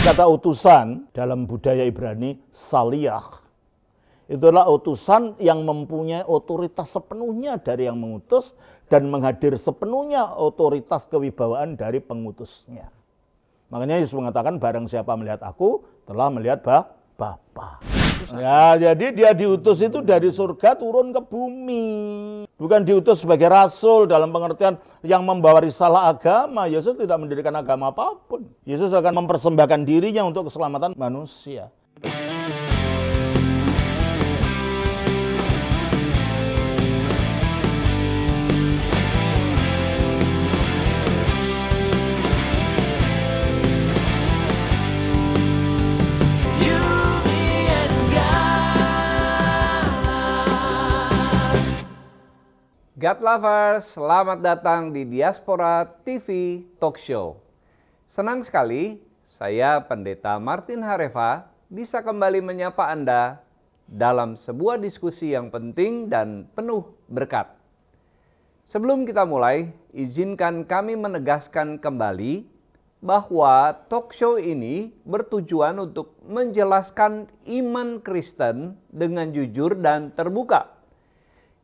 kata utusan dalam budaya Ibrani, saliyah, itulah utusan yang mempunyai otoritas sepenuhnya dari yang mengutus dan menghadir sepenuhnya otoritas kewibawaan dari pengutusnya. Makanya Yesus mengatakan, barang siapa melihat aku telah melihat Bapa. Ya, jadi dia diutus itu dari surga turun ke bumi. Bukan diutus sebagai rasul dalam pengertian yang membawa risalah agama. Yesus tidak mendirikan agama apapun. Yesus akan mempersembahkan dirinya untuk keselamatan manusia. God lovers, selamat datang di Diaspora TV Talk Show. Senang sekali saya Pendeta Martin Hareva bisa kembali menyapa Anda dalam sebuah diskusi yang penting dan penuh berkat. Sebelum kita mulai, izinkan kami menegaskan kembali bahwa talk show ini bertujuan untuk menjelaskan iman Kristen dengan jujur dan terbuka.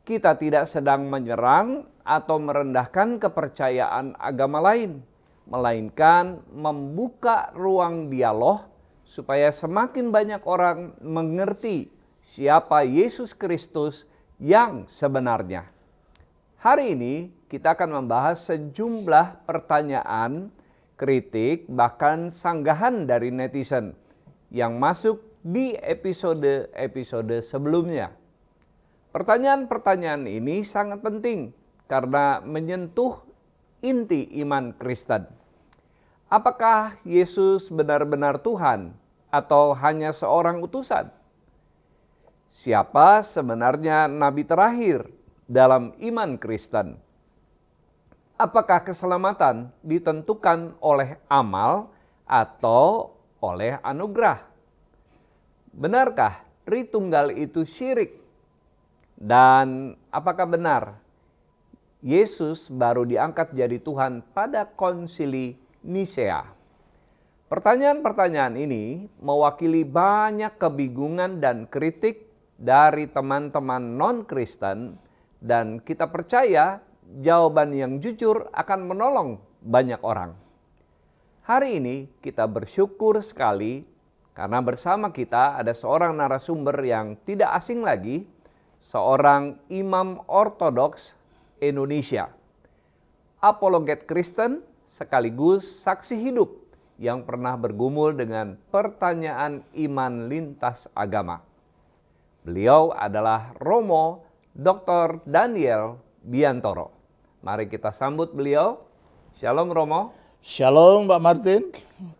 Kita tidak sedang menyerang atau merendahkan kepercayaan agama lain, melainkan membuka ruang dialog supaya semakin banyak orang mengerti siapa Yesus Kristus yang sebenarnya. Hari ini kita akan membahas sejumlah pertanyaan, kritik, bahkan sanggahan dari netizen yang masuk di episode-episode sebelumnya. Pertanyaan-pertanyaan ini sangat penting karena menyentuh inti iman Kristen. Apakah Yesus benar-benar Tuhan atau hanya seorang utusan? Siapa sebenarnya nabi terakhir dalam iman Kristen? Apakah keselamatan ditentukan oleh amal atau oleh anugerah? Benarkah Tritunggal itu syirik? Dan apakah benar Yesus baru diangkat jadi Tuhan pada konsili Nisea? Pertanyaan-pertanyaan ini mewakili banyak kebingungan dan kritik dari teman-teman non-Kristen, dan kita percaya jawaban yang jujur akan menolong banyak orang. Hari ini kita bersyukur sekali karena bersama kita ada seorang narasumber yang tidak asing lagi, seorang imam ortodoks Indonesia, apologet Kristen sekaligus saksi hidup yang pernah bergumul dengan pertanyaan iman lintas agama. Beliau adalah Romo Dr. Daniel Biantoro. Mari kita sambut beliau. Shalom Romo. Shalom Pak Martin.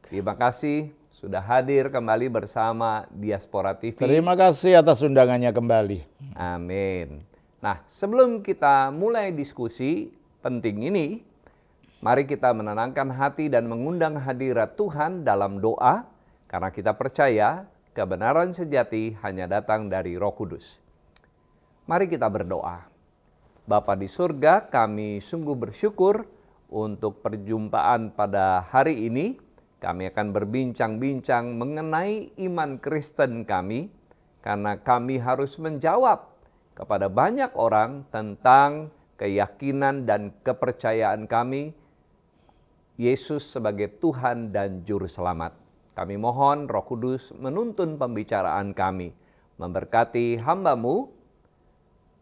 Terima kasih sudah hadir kembali bersama Diaspora TV. Terima kasih atas undangannya kembali. Amin. Nah, sebelum kita mulai diskusi penting ini, mari kita menenangkan hati dan mengundang hadirat Tuhan dalam doa, karena kita percaya kebenaran sejati hanya datang dari Roh Kudus. Mari kita berdoa. Bapa di surga, kami sungguh bersyukur untuk perjumpaan pada hari ini. Kami akan berbincang-bincang mengenai iman Kristen kami, karena kami harus menjawab kepada banyak orang tentang keyakinan dan kepercayaan kami, Yesus sebagai Tuhan dan Juru Selamat. Kami mohon Roh Kudus menuntun pembicaraan kami, memberkati hamba-Mu,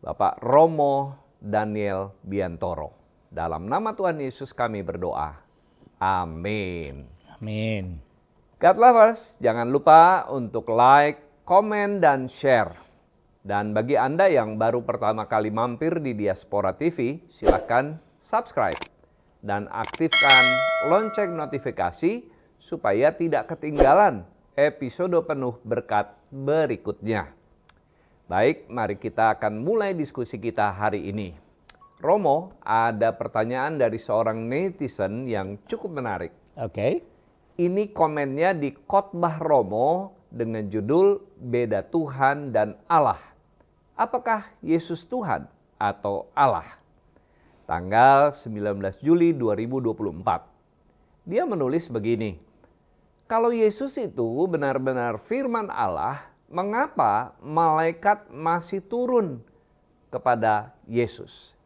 Bapak Romo Daniel Biantoro. Dalam nama Tuhan Yesus kami berdoa. Amin. Amin. God lovers, jangan lupa untuk like, komen, dan share. Dan bagi Anda yang baru pertama kali mampir di Diaspora TV, silakan subscribe dan aktifkan lonceng notifikasi supaya tidak ketinggalan episode penuh berkat berikutnya. Baik, mari kita akan mulai diskusi kita hari ini. Romo, ada pertanyaan dari seorang netizen yang cukup menarik. Oke. Ini komennya di khotbah Romo dengan judul Beda Tuhan dan Allah. Apakah Yesus Tuhan atau Allah? Tanggal 19 Juli 2024. Dia menulis begini. Kalau Yesus itu benar-benar firman Allah, mengapa malaikat masih turun kepada Yesus?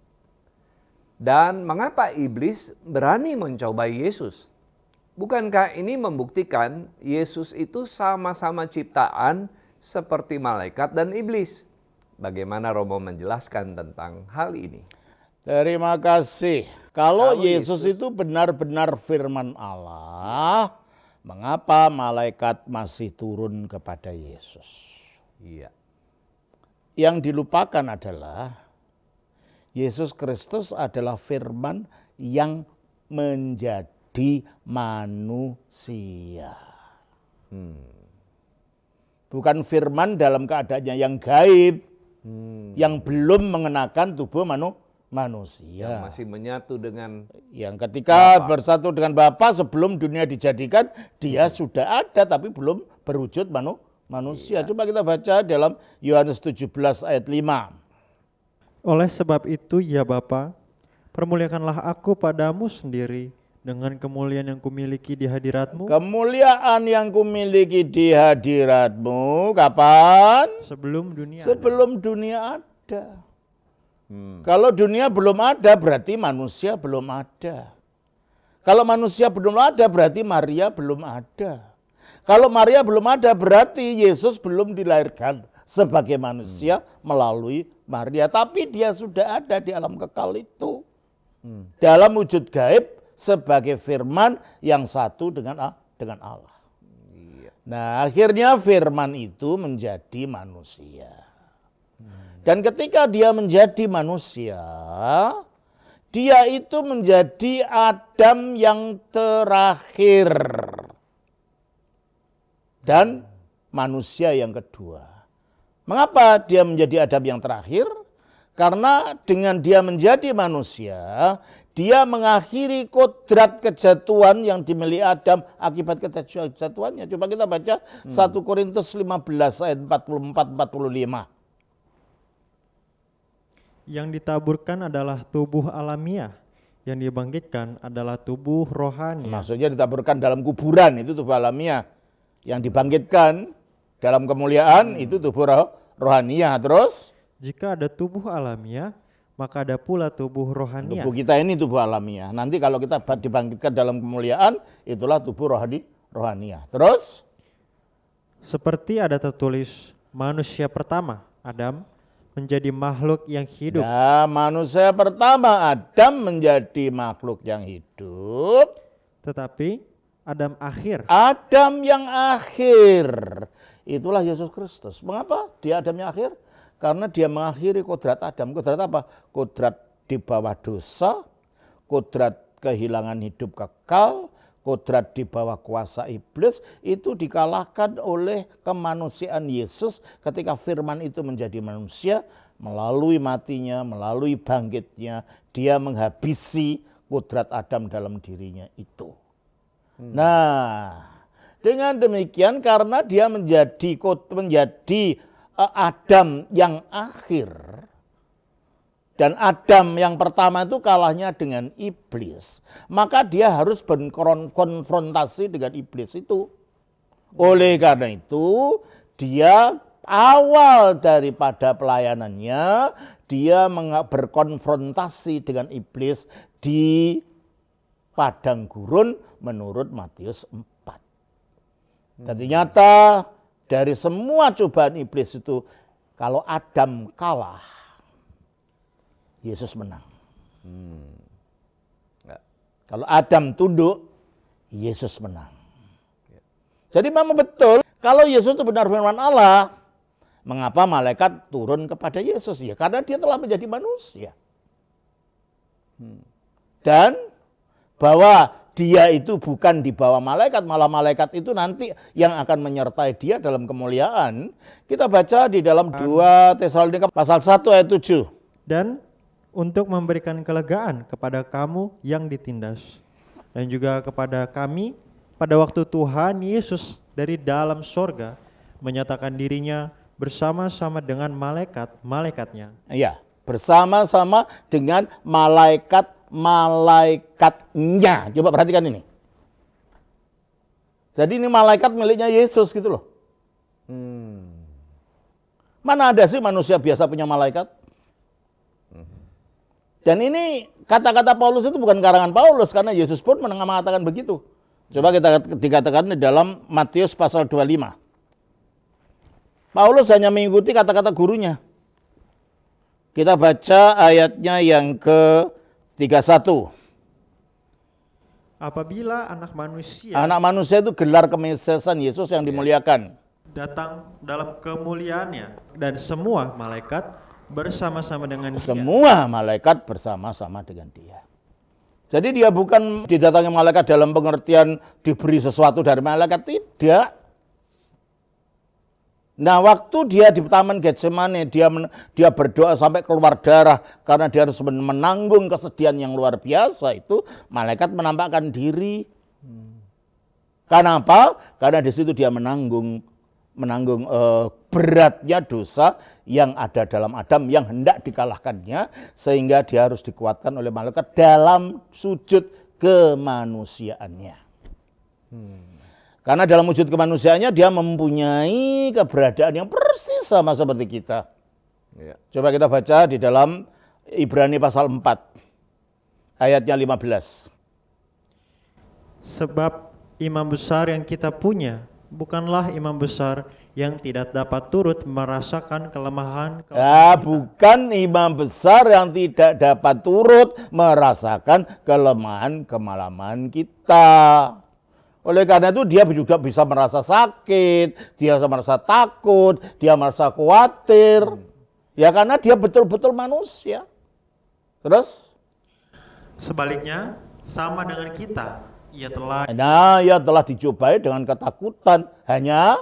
Dan mengapa iblis berani mencobai Yesus? Bukankah ini membuktikan Yesus itu sama-sama ciptaan seperti malaikat dan iblis? Bagaimana Romo menjelaskan tentang hal ini? Terima kasih. Kalau Yesus itu benar-benar firman Allah, mengapa malaikat masih turun kepada Yesus? Iya. Yang dilupakan adalah Yesus Kristus adalah firman yang menjadi manusia. Bukan firman dalam keadaannya yang gaib, yang belum mengenakan tubuh manusia. Yang masih menyatu dengan yang ketika bersatu dengan Bapa sebelum dunia dijadikan, dia sudah ada tapi belum berwujud manusia. Coba kita baca dalam Yohanes 17 ayat 5. Oleh sebab itu ya Bapa, permuliakanlah aku padamu sendiri dengan kemuliaan yang kumiliki di hadirat-Mu. Kemuliaan yang kumiliki di hadirat-Mu kapan? Sebelum dunia Sebelum dunia ada. Kalau dunia belum ada berarti manusia belum ada. Kalau manusia belum ada berarti Maria belum ada. Kalau Maria belum ada berarti Yesus belum dilahirkan sebagai manusia melalui Maria. Tapi dia sudah ada di alam kekal itu. Dalam wujud gaib sebagai firman yang satu dengan Allah. Nah, akhirnya firman itu menjadi manusia. Dan ketika dia menjadi manusia, dia itu menjadi Adam yang terakhir. Dan manusia yang kedua. Mengapa dia menjadi Adam yang terakhir? Karena dengan dia menjadi manusia, dia mengakhiri kodrat kejatuhan yang dimiliki Adam akibat kejatuhannya. Coba kita baca 1 Korintus 15 ayat 44-45. Yang ditaburkan adalah tubuh alamiah, yang dibangkitkan adalah tubuh rohani. Maksudnya ditaburkan dalam kuburan, itu tubuh alamiah. Yang dibangkitkan dalam kemuliaan, itu tubuh rohaniah. Terus? Jika ada tubuh alamiah, maka ada pula tubuh rohaniah. Tubuh kita ini tubuh alamiah. Nanti kalau kita dibangkitkan dalam kemuliaan, itulah tubuh rohaniah. Terus? Seperti ada tertulis, manusia pertama, Adam, menjadi makhluk yang hidup. Nah, manusia pertama Adam menjadi makhluk yang hidup. Tetapi Adam akhir. Adam yang akhir. Itulah Yesus Kristus. Mengapa dia Adam yang akhir? Karena dia mengakhiri kodrat Adam. Kodrat apa? Kodrat di bawah dosa, kodrat kehilangan hidup kekal, kodrat di bawah kuasa iblis, itu dikalahkan oleh kemanusiaan Yesus ketika firman itu menjadi manusia, melalui matinya, melalui bangkitnya, dia menghabisi kodrat Adam dalam dirinya itu. Nah, dengan demikian karena dia menjadi Adam yang akhir, dan Adam yang pertama itu kalahnya dengan iblis, maka dia harus berkonfrontasi dengan iblis itu. Oleh karena itu, dia awal daripada pelayanannya, dia berkonfrontasi dengan iblis di padang gurun menurut Matius 4. Ternyata dari semua cobaan iblis itu, kalau Adam kalah, Yesus menang. Kalau Adam tunduk, Yesus menang. Jadi memang betul, kalau Yesus itu benar firman Allah, mengapa malaikat turun kepada Yesus? Ya karena dia telah menjadi manusia. Dan bahwa dia itu bukan di bawah malaikat, malah malaikat itu nanti yang akan menyertai dia dalam kemuliaan. Kita baca di dalam 2 Tesalonika pasal 1 ayat 7. Dan untuk memberikan kelegaan kepada kamu yang ditindas, dan juga kepada kami pada waktu Tuhan Yesus dari dalam sorga menyatakan dirinya bersama-sama dengan malaikat-malaikatnya. Iya, bersama-sama dengan malaikatnya. Coba perhatikan ini. Jadi ini malaikat miliknya Yesus gitu loh. Mana ada sih manusia biasa punya malaikat? Dan ini kata-kata Paulus itu bukan karangan Paulus, karena Yesus pun mengatakan begitu. Coba kita dikatakan di dalam Matius pasal 25. Paulus hanya mengikuti kata-kata gurunya. Kita baca ayatnya yang ke-31. Apabila anak manusia itu gelar kemesiasan Yesus yang dimuliakan. datang dalam kemuliaannya dan semua malaikat bersama-sama dengan dia. Semua malaikat bersama-sama dengan dia. Jadi dia bukan didatangi malaikat dalam pengertian diberi sesuatu dari malaikat, tidak. Nah, waktu dia di Taman Getsemane, dia berdoa sampai keluar darah karena dia harus menanggung kesedihan yang luar biasa itu, malaikat menampakkan diri. Karena apa? Karena di situ dia menanggung beratnya dosa yang ada dalam Adam yang hendak dikalahkannya, sehingga dia harus dikuatkan oleh malaikat dalam sujud kemanusiaannya. Karena dalam wujud kemanusiaannya dia mempunyai keberadaan yang persis sama seperti kita. Ya. Coba kita baca di dalam Ibrani pasal 4 ayatnya 15. Sebab imam besar yang kita punya bukanlah imam besar yang tidak dapat turut merasakan kelemahan bukan imam besar yang tidak dapat turut merasakan kelemahan kita. Oleh karena itu dia juga bisa merasa sakit, dia merasa takut, dia merasa khawatir. Ya karena dia betul-betul manusia. Terus? Sebaliknya sama dengan kita, ia telah dicobai dengan ketakutan, hanya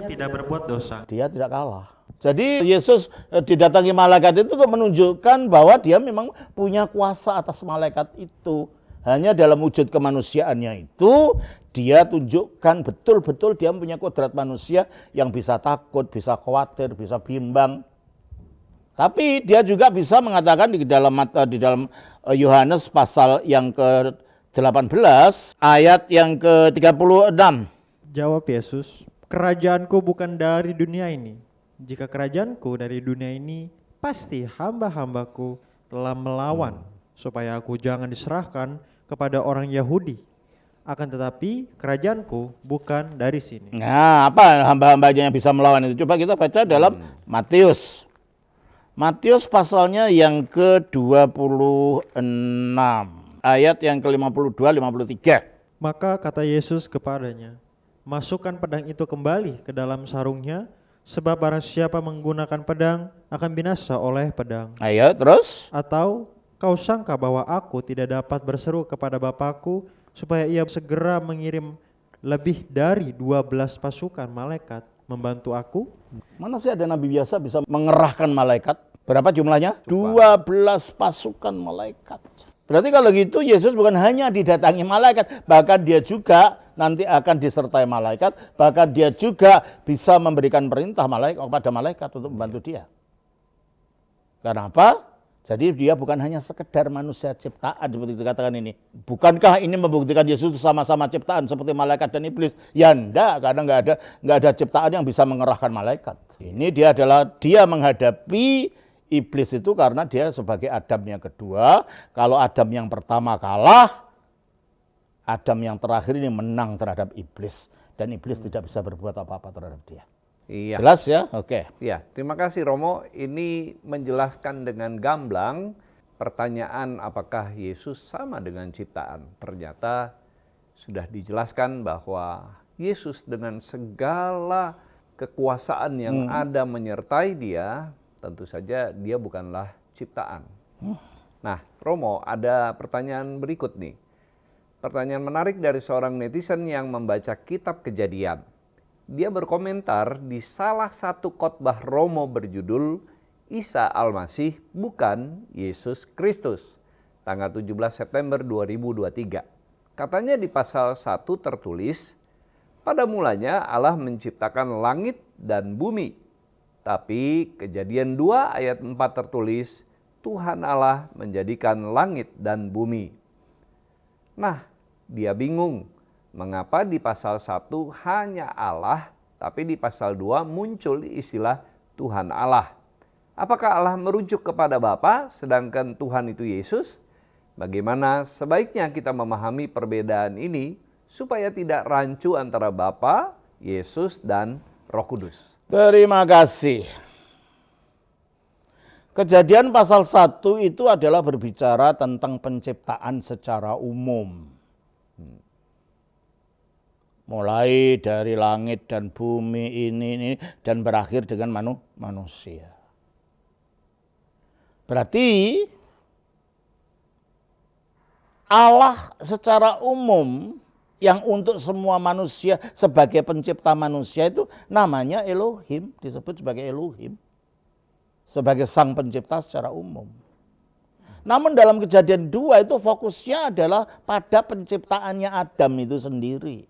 tidak berbuat dosa. Dia tidak kalah. Jadi Yesus didatangi malaikat itu untuk menunjukkan bahwa dia memang punya kuasa atas malaikat itu. Hanya dalam wujud kemanusiaannya itu dia tunjukkan betul-betul dia punya kodrat manusia yang bisa takut, bisa khawatir, bisa bimbang. Tapi dia juga bisa mengatakan di dalam Yohanes pasal yang ke-18 ayat yang ke-36. Jawab Yesus, "Kerajaanku bukan dari dunia ini. Jika kerajaanku dari dunia ini, pasti hamba-hambaku telah melawan supaya aku jangan diserahkan kepada orang Yahudi. Akan tetapi kerajaanku bukan dari sini." Nah, apa hamba-hambanya yang bisa melawan itu? Coba kita baca dalam Matius. Matius pasalnya yang ke-26, ayat yang ke-52, 53. Maka kata Yesus kepadanya, "Masukkan pedang itu kembali ke dalam sarungnya, sebab barang siapa menggunakan pedang akan binasa oleh pedang." Ayo, terus? Atau kau sangka bahwa aku tidak dapat berseru kepada Bapakku supaya ia segera mengirim lebih dari 12 pasukan malaikat membantu aku? Mana sih ada nabi biasa bisa mengerahkan malaikat? Berapa jumlahnya? 12 pasukan malaikat. Berarti kalau gitu Yesus bukan hanya didatangi malaikat, bahkan dia juga nanti akan disertai malaikat, bahkan dia juga bisa memberikan perintah kepada malaikat untuk membantu dia. Karena apa? Jadi dia bukan hanya sekedar manusia ciptaan seperti dikatakan ini. Bukankah ini membuktikan Yesus sama-sama ciptaan seperti malaikat dan iblis? Ya enggak, karena enggak ada ciptaan yang bisa mengerahkan malaikat. Ini dia menghadapi iblis itu karena dia sebagai Adam yang kedua. Kalau Adam yang pertama kalah, Adam yang terakhir ini menang terhadap iblis. Dan iblis tidak bisa berbuat apa-apa terhadap dia. Iya. Jelas ya? Oke. Iya, terima kasih Romo. Ini menjelaskan dengan gamblang pertanyaan apakah Yesus sama dengan ciptaan. Ternyata sudah dijelaskan bahwa Yesus dengan segala kekuasaan yang ada menyertai dia, tentu saja dia bukanlah ciptaan. Nah, Romo, ada pertanyaan berikut nih. Pertanyaan menarik dari seorang netizen yang membaca kitab Kejadian. Dia berkomentar di salah satu khotbah Romo berjudul Isa Al-Masih bukan Yesus Kristus, tanggal 17 September 2023. Katanya di pasal 1 tertulis, "Pada mulanya Allah menciptakan langit dan bumi." Tapi Kejadian 2 ayat 4 tertulis, "Tuhan Allah menjadikan langit dan bumi." Nah, dia bingung. mengapa di pasal 1 hanya Allah, tapi di pasal 2 muncul istilah Tuhan Allah. Apakah Allah merujuk kepada Bapa, sedangkan Tuhan itu Yesus? Bagaimana sebaiknya kita memahami perbedaan ini supaya tidak rancu antara Bapa, Yesus, dan Roh Kudus? Terima kasih. Kejadian pasal 1 itu adalah berbicara tentang penciptaan secara umum. Mulai dari langit dan bumi ini dan berakhir dengan manusia. Berarti Allah secara umum yang untuk semua manusia sebagai pencipta manusia itu namanya Elohim, disebut sebagai Elohim. Sebagai sang pencipta secara umum. Namun dalam Kejadian 2 itu fokusnya adalah pada penciptaannya Adam itu sendiri.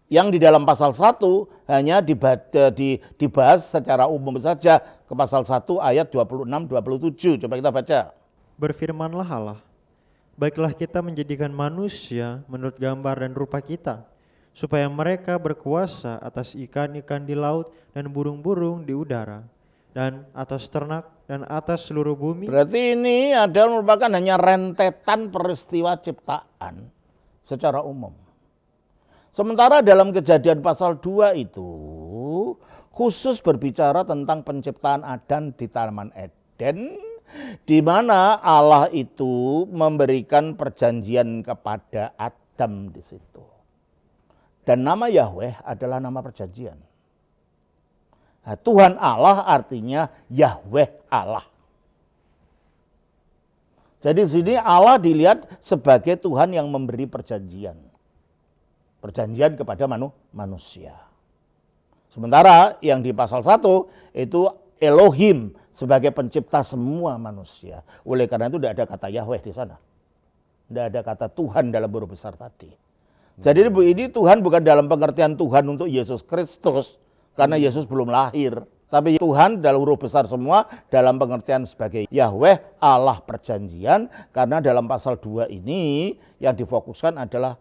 Yang di dalam pasal 1 hanya dibahas secara umum saja ke pasal 1 ayat 26-27. Coba kita baca. Berfirmanlah Allah, baiklah kita menjadikan manusia menurut gambar dan rupa kita, supaya mereka berkuasa atas ikan-ikan di laut dan burung-burung di udara, dan atas ternak, dan atas seluruh bumi. Berarti ini adalah merupakan hanya rentetan peristiwa ciptaan secara umum. Sementara dalam Kejadian pasal 2 itu khusus berbicara tentang penciptaan Adam di Taman Eden, di mana Allah itu memberikan perjanjian kepada Adam di situ. Dan nama Yahweh adalah nama perjanjian. Nah, Tuhan Allah artinya Yahweh Allah. Jadi sini Allah dilihat sebagai Tuhan yang memberi perjanjian. Perjanjian kepada manusia. Sementara yang di pasal 1 itu Elohim sebagai pencipta semua manusia. Oleh karena itu tidak ada kata Yahweh di sana. Tidak ada kata Tuhan dalam huruf besar tadi. Jadi ini Tuhan bukan dalam pengertian Tuhan untuk Yesus Kristus. Karena Yesus belum lahir. Tapi Tuhan dalam huruf besar semua dalam pengertian sebagai Yahweh Allah perjanjian. Karena dalam pasal 2 ini yang difokuskan adalah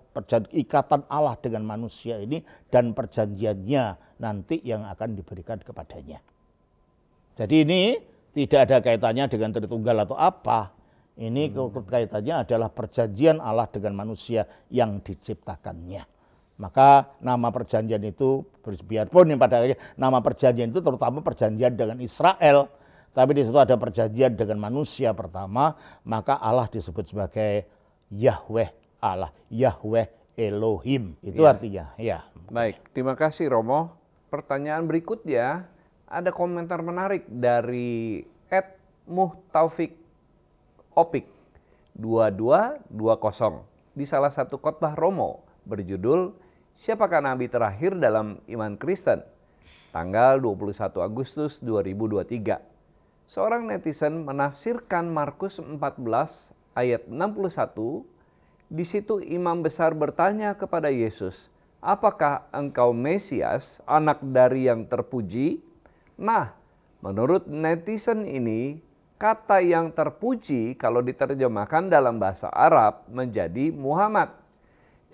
ikatan Allah dengan manusia ini. Dan perjanjiannya nanti yang akan diberikan kepadanya. Jadi ini tidak ada kaitannya dengan Tritunggal atau apa. Ini kaitannya adalah perjanjian Allah dengan manusia yang diciptakannya. Maka nama perjanjian itu, biarpun pada akhirnya nama perjanjian itu terutama perjanjian dengan Israel, tapi di situ ada perjanjian dengan manusia pertama, maka Allah disebut sebagai Yahweh Allah, Yahweh Elohim. Itu artinya, ya. Baik, terima kasih Romo. Pertanyaan berikutnya, ada komentar menarik dari @muhtaufik opik 2220 di salah satu khotbah Romo berjudul Siapakah Nabi Terakhir dalam Iman Kristen? Tanggal 21 Agustus 2023. Seorang netizen menafsirkan Markus 14 ayat 61. Di situ imam besar bertanya kepada Yesus, apakah engkau Mesias, anak dari yang terpuji? Nah, menurut netizen ini, kata yang terpuji kalau diterjemahkan dalam bahasa Arab menjadi Muhammad.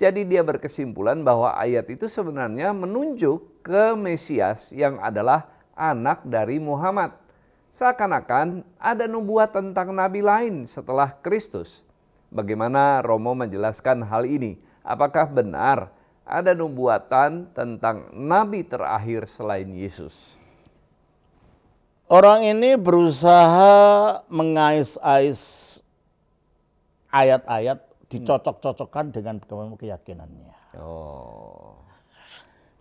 Jadi dia berkesimpulan bahwa ayat itu sebenarnya menunjuk ke Mesias yang adalah anak dari Muhammad. Seakan-akan ada nubuat tentang nabi lain setelah Kristus. Bagaimana Romo menjelaskan hal ini? Apakah benar ada nubuatan tentang nabi terakhir selain Yesus? Orang ini berusaha mengais-ais ayat-ayat, dicocok-cocokkan dengan keyakinannya.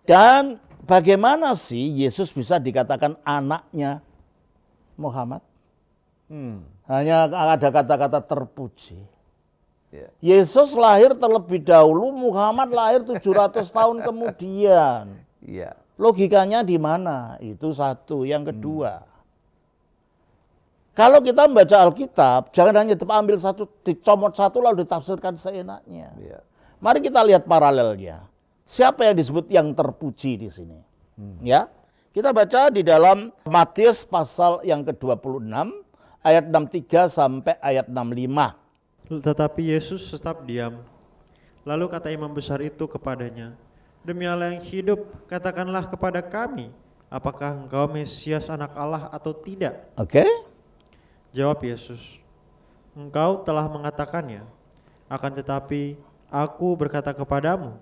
Dan bagaimana sih Yesus bisa dikatakan anaknya Muhammad? Hanya ada kata-kata terpuji. Yesus lahir terlebih dahulu, Muhammad lahir 700 tahun kemudian. Logikanya di mana? Itu satu. Yang kedua, kalau kita membaca Alkitab, jangan hanya ambil satu, dicomot satu lalu ditafsirkan seenaknya. Mari kita lihat paralelnya. Siapa yang disebut yang terpuji di sini? Ya, kita baca di dalam Matius pasal yang ke-26 ayat 63 sampai ayat 65. Tetapi Yesus tetap diam. Lalu kata imam besar itu kepadanya, "Demi Allah yang hidup, katakanlah kepada kami, apakah engkau Mesias anak Allah atau tidak?" Oke. Jawab Yesus, "Engkau telah mengatakannya. Akan tetapi aku berkata kepadamu,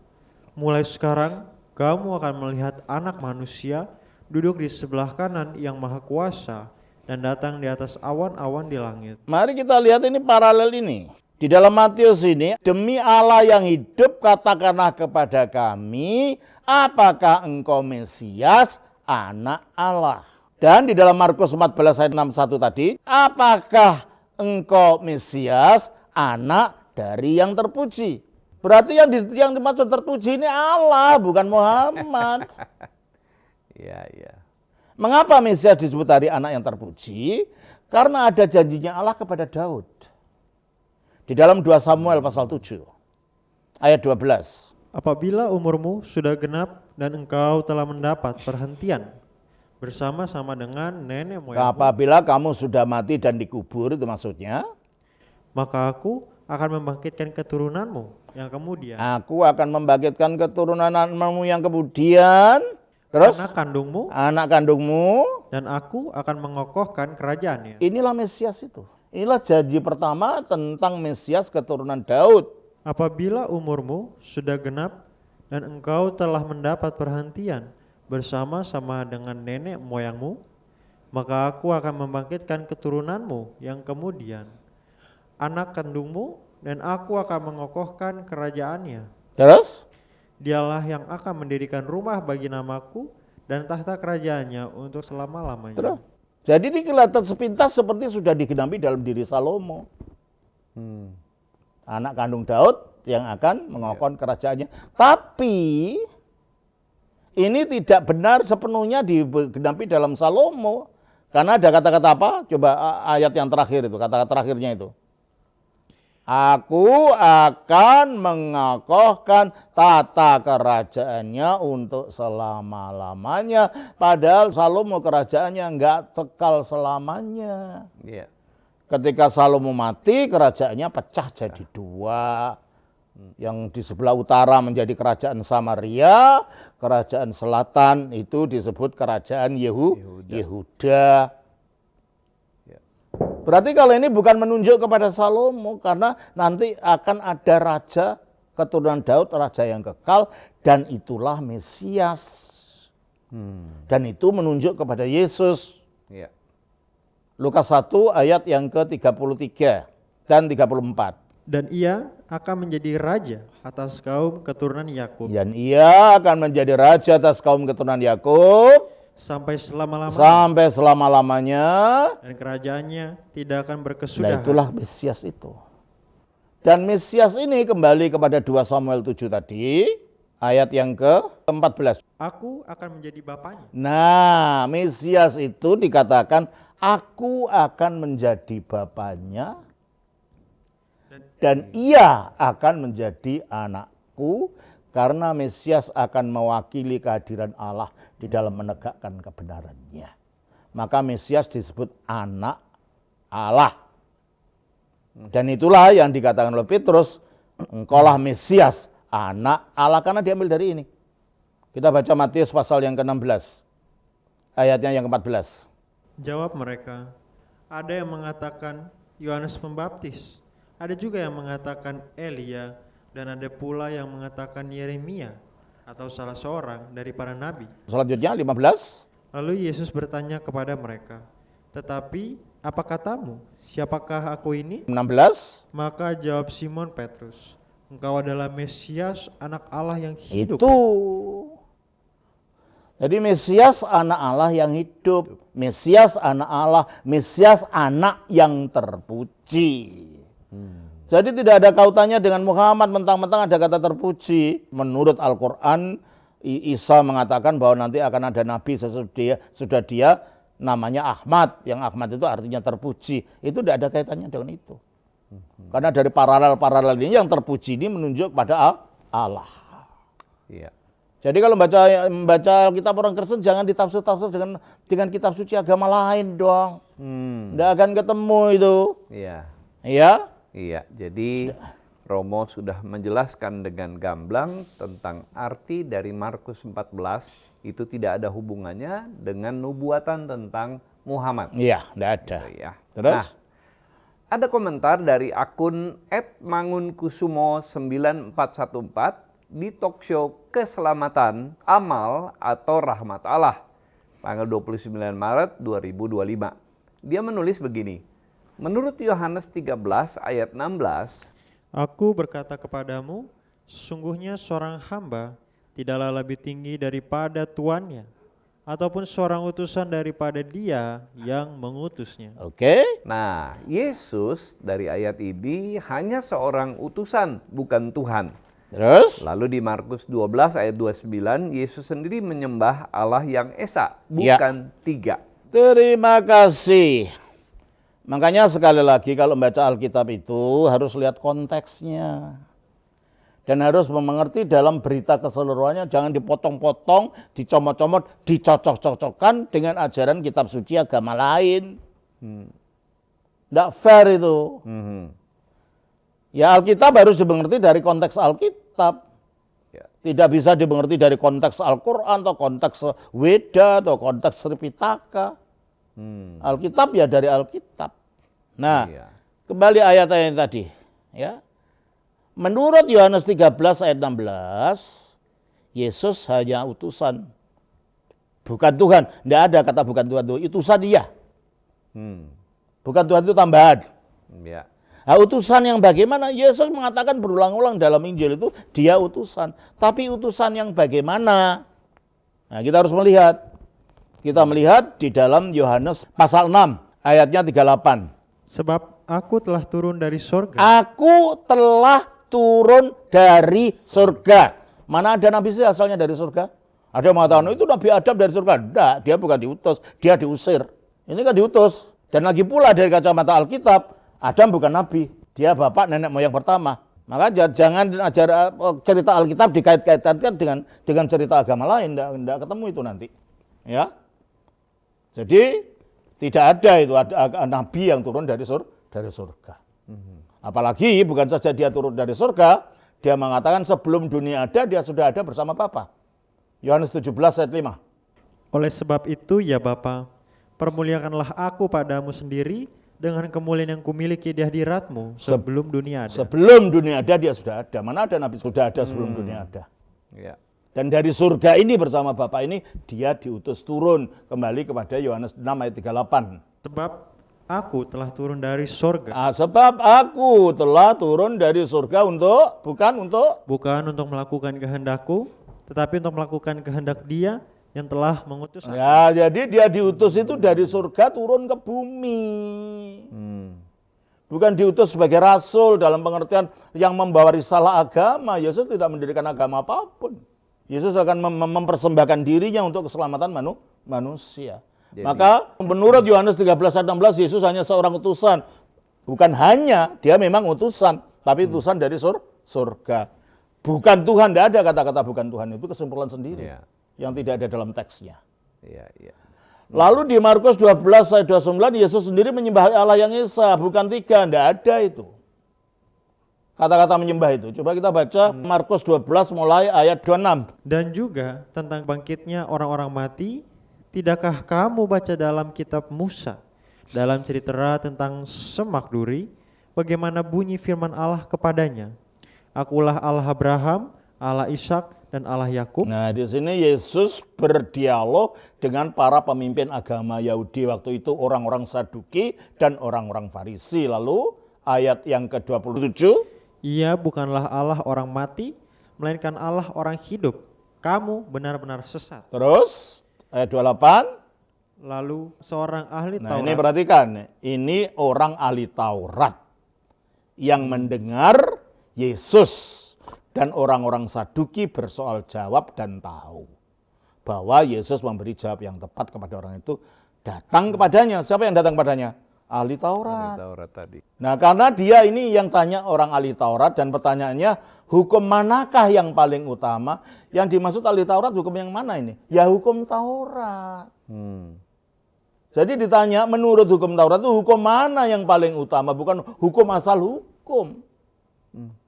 mulai sekarang kamu akan melihat Anak Manusia duduk di sebelah kanan yang Maha Kuasa dan datang di atas awan-awan di langit." Mari kita lihat ini paralel ini. Di dalam Matius ini, demi Allah yang hidup, katakanlah kepada kami, apakah engkau Mesias, anak Allah. Dan di dalam Markus 14 ayat 61 tadi, apakah engkau Mesias, anak dari yang terpuji. Berarti yang dimaksud terpuji ini Allah, bukan Muhammad. Iya. Mengapa Mesias disebut dari anak yang terpuji? Karena ada janjinya Allah kepada Daud. Di dalam 2 Samuel pasal 7 ayat 12. Apabila umurmu sudah genap dan engkau telah mendapat perhentian bersama-sama dengan nenek moyangmu, Apabila kamu sudah mati dan dikubur, itu maksudnya, maka aku akan membangkitkan keturunanmu yang kemudian, aku akan membangkitkan keturunanmu yang kemudian, terus anak kandungmu, dan aku akan mengokohkan kerajaannya. Inilah Mesias itu. Inilah janji pertama tentang Mesias keturunan Daud. Apabila umurmu sudah genap dan engkau telah mendapat perhentian bersama-sama dengan nenek moyangmu, maka aku akan membangkitkan keturunanmu yang kemudian, anak kandungmu, dan aku akan mengokohkan kerajaannya. Terus? Dialah yang akan mendirikan rumah bagi namaku dan tahta kerajaannya untuk selama-lamanya. Terus? Jadi ini kelihatan sepintas seperti sudah digenapi dalam diri Salomo. Anak kandung Daud yang akan mengokohkan kerajaannya. Tapi ini tidak benar sepenuhnya digenapi dalam Salomo. Karena ada kata-kata apa? Coba ayat yang terakhir itu, kata-kata terakhirnya itu. Aku akan mengokohkan tata kerajaannya untuk selama-lamanya. Padahal Salomo kerajaannya enggak kekal selamanya. Iya. Ketika Salomo mati, kerajaannya pecah jadi dua. Yang di sebelah utara menjadi kerajaan Samaria, kerajaan selatan itu disebut kerajaan Yehuda. Berarti kalau ini bukan menunjuk kepada Salomo, karena nanti akan ada raja keturunan Daud, raja yang kekal, dan itulah Mesias. Dan itu menunjuk kepada Yesus. Iya. Lukas 1 ayat yang ke-33 dan 34. Dan ia akan menjadi raja atas kaum keturunan Yakub. Dan ia akan menjadi raja atas kaum keturunan Yakub sampai selama-lamanya. Dan kerajaannya tidak akan Nah, berkesudahan. itulah Mesias itu. Dan Mesias ini kembali kepada 2 Samuel 7 tadi, ayat yang ke-14. Aku akan menjadi bapaknya. Nah, Mesias itu dikatakan, aku akan menjadi bapaknya, dan ia akan menjadi anakku, karena Mesias akan mewakili kehadiran Allah di dalam menegakkan kebenarannya. Maka Mesias disebut anak Allah. Dan itulah yang dikatakan oleh Petrus, engkaulah Mesias, anak Allah, karena diambil dari ini. Kita baca Matius pasal yang ke-16, ayatnya yang ke-14. Jawab mereka, ada yang mengatakan Yohanes Pembaptis, ada juga yang mengatakan Elia, dan ada pula yang mengatakan Yeremia atau salah seorang dari para nabi. Selanjutnya 15. Lalu Yesus bertanya kepada mereka, tetapi apa katamu? Siapakah aku ini? 16. Maka jawab Simon Petrus, engkau adalah Mesias, anak Allah yang hidup. Itu. Jadi Mesias anak Allah yang hidup. Mesias anak Allah, Mesias anak yang terpuji. Jadi tidak ada kautannya dengan Muhammad, mentang-mentang ada kata terpuji. Menurut Al-Quran, Isa mengatakan bahwa nanti akan ada nabi sesudah dia namanya Ahmad. Yang Ahmad itu artinya terpuji. Itu tidak ada kaitannya dengan itu. Karena dari paralel-paralel ini, yang terpuji ini menunjuk pada Allah. Iya. Jadi kalau membaca kitab orang Kristen, jangan ditafsir-tafsir dengan kitab suci agama lain dong. Tidak akan ketemu itu. Iya. Iya. Iya, jadi Romo sudah menjelaskan dengan gamblang tentang arti dari Markus 14 itu tidak ada hubungannya dengan nubuatan tentang Muhammad. Iya, enggak ada. Gitu ya. Terus? Nah, ada komentar dari akun @mangunkusumo9414 di talkshow Keselamatan, Amal atau Rahmat Allah, tanggal 29 Maret 2025. Dia menulis begini, menurut Yohanes 13 ayat 16, Aku berkata kepadamu, sesungguhnya seorang hamba tidaklah lebih tinggi daripada tuannya, ataupun seorang utusan daripada dia yang mengutusnya. Oke. nah Yesus dari ayat ini hanya seorang utusan, bukan Tuhan. Terus? Lalu di Markus 12 ayat 29, Yesus sendiri menyembah Allah yang Esa, Ya. bukan tiga. Terima kasih. Makanya sekali lagi kalau membaca Alkitab itu harus lihat konteksnya. Dan harus mengerti dalam berita keseluruhannya, jangan dipotong-potong, dicomot-comot, dicocok-cocokkan dengan ajaran kitab suci agama lain. Nggak fair itu. Ya Alkitab harus dimengerti dari konteks Alkitab. Ya. Tidak bisa dimengerti dari konteks Al-Quran atau konteks Weda atau konteks Tripitaka. Alkitab ya dari Alkitab. Nah, Iya. kembali ayat-ayat tadi. Ya. Menurut Yohanes 13 ayat 16, Yesus hanya utusan. Bukan Tuhan. Tidak ada kata bukan Tuhan itu. Utusan iya. Bukan Tuhan itu tambahan. Ya. Nah, utusan yang bagaimana? Yesus mengatakan berulang-ulang dalam Injil itu dia utusan. Tapi utusan yang bagaimana? Nah, kita harus melihat. Kita melihat di dalam Yohanes pasal 6 ayatnya 38. Sebab aku telah turun dari sorga. Aku telah turun dari surga. Mana ada nabi sih asalnya dari surga? Ada yang mengatakan itu Nabi Adam dari surga. Tidak, dia bukan diutus, dia diusir. Ini kan diutus. Dan lagi pula dari kacamata Alkitab, Adam bukan nabi, dia bapak nenek moyang pertama. Maka jangan cerita Alkitab dikait-kaitkan dengan cerita agama lain, tidak ketemu itu nanti. Ya. Jadi tidak ada itu ada nabi yang turun dari surga. Apalagi bukan saja dia turun dari surga, dia mengatakan sebelum dunia ada dia sudah ada bersama Bapa. Yohanes 17 ayat 5. Oleh sebab itu ya Bapa, permuliakanlah aku padamu sendiri dengan kemuliaan yang kumiliki di hadiratmu sebelum dunia ada. Sebelum dunia ada dia sudah ada. Mana ada nabi sudah ada sebelum dunia ada. Ya. Dan dari surga ini bersama Bapa ini dia diutus turun kembali kepada Yohanes 6 ayat 38. Sebab aku telah turun dari sorga. Sebab aku telah turun dari surga bukan Bukan untuk melakukan kehendakku, tetapi untuk melakukan kehendak Dia yang telah mengutus aku. ya, jadi dia diutus itu dari surga turun ke bumi. Bukan diutus sebagai rasul dalam pengertian yang membawa risalah agama. Yesus tidak mendirikan agama apapun. Yesus akan mempersembahkan dirinya untuk keselamatan manusia. Jadi, maka menurut Yohanes 13 ayat 16 Yesus hanya seorang utusan. Bukan hanya, dia memang utusan, tapi utusan dari surga. Bukan Tuhan, tidak ada kata-kata bukan Tuhan, itu kesimpulan sendiri yang tidak ada dalam teksnya. Iya, iya. Lalu di Markus 12 ayat 29 Yesus sendiri menyembah Allah yang Esa, bukan tiga, tidak ada itu. Kata-kata menyembah itu. Coba kita baca Markus 12 mulai ayat 26. Dan juga tentang bangkitnya orang-orang mati, tidakkah kamu baca dalam kitab Musa, dalam cerita tentang semak duri, bagaimana bunyi firman Allah kepadanya? Akulah Allah Abraham, Allah Ishak, dan Allah Yakub. Nah, di sini Yesus berdialog dengan para pemimpin agama Yahudi waktu itu, orang-orang Saduki dan orang-orang Farisi. Lalu ayat yang ke-27, Ia bukanlah Allah orang mati, melainkan Allah orang hidup. Kamu benar-benar sesat. terus ayat 28. Lalu seorang ahli Nah, Taurat. ini perhatikan, ini orang ahli Taurat yang mendengar Yesus dan orang-orang Saduki bersoal jawab dan tahu bahwa Yesus memberi jawab yang tepat kepada orang itu, datang kepadanya. Siapa yang datang kepadanya? Ahli Taurat. Taurat tadi. Nah, karena dia ini yang tanya orang ahli Taurat dan pertanyaannya, hukum manakah yang paling utama? Yang dimaksud ahli Taurat hukum yang mana ini? Ya hukum Taurat. Jadi ditanya menurut hukum Taurat itu hukum mana yang paling utama? Bukan hukum asal hukum.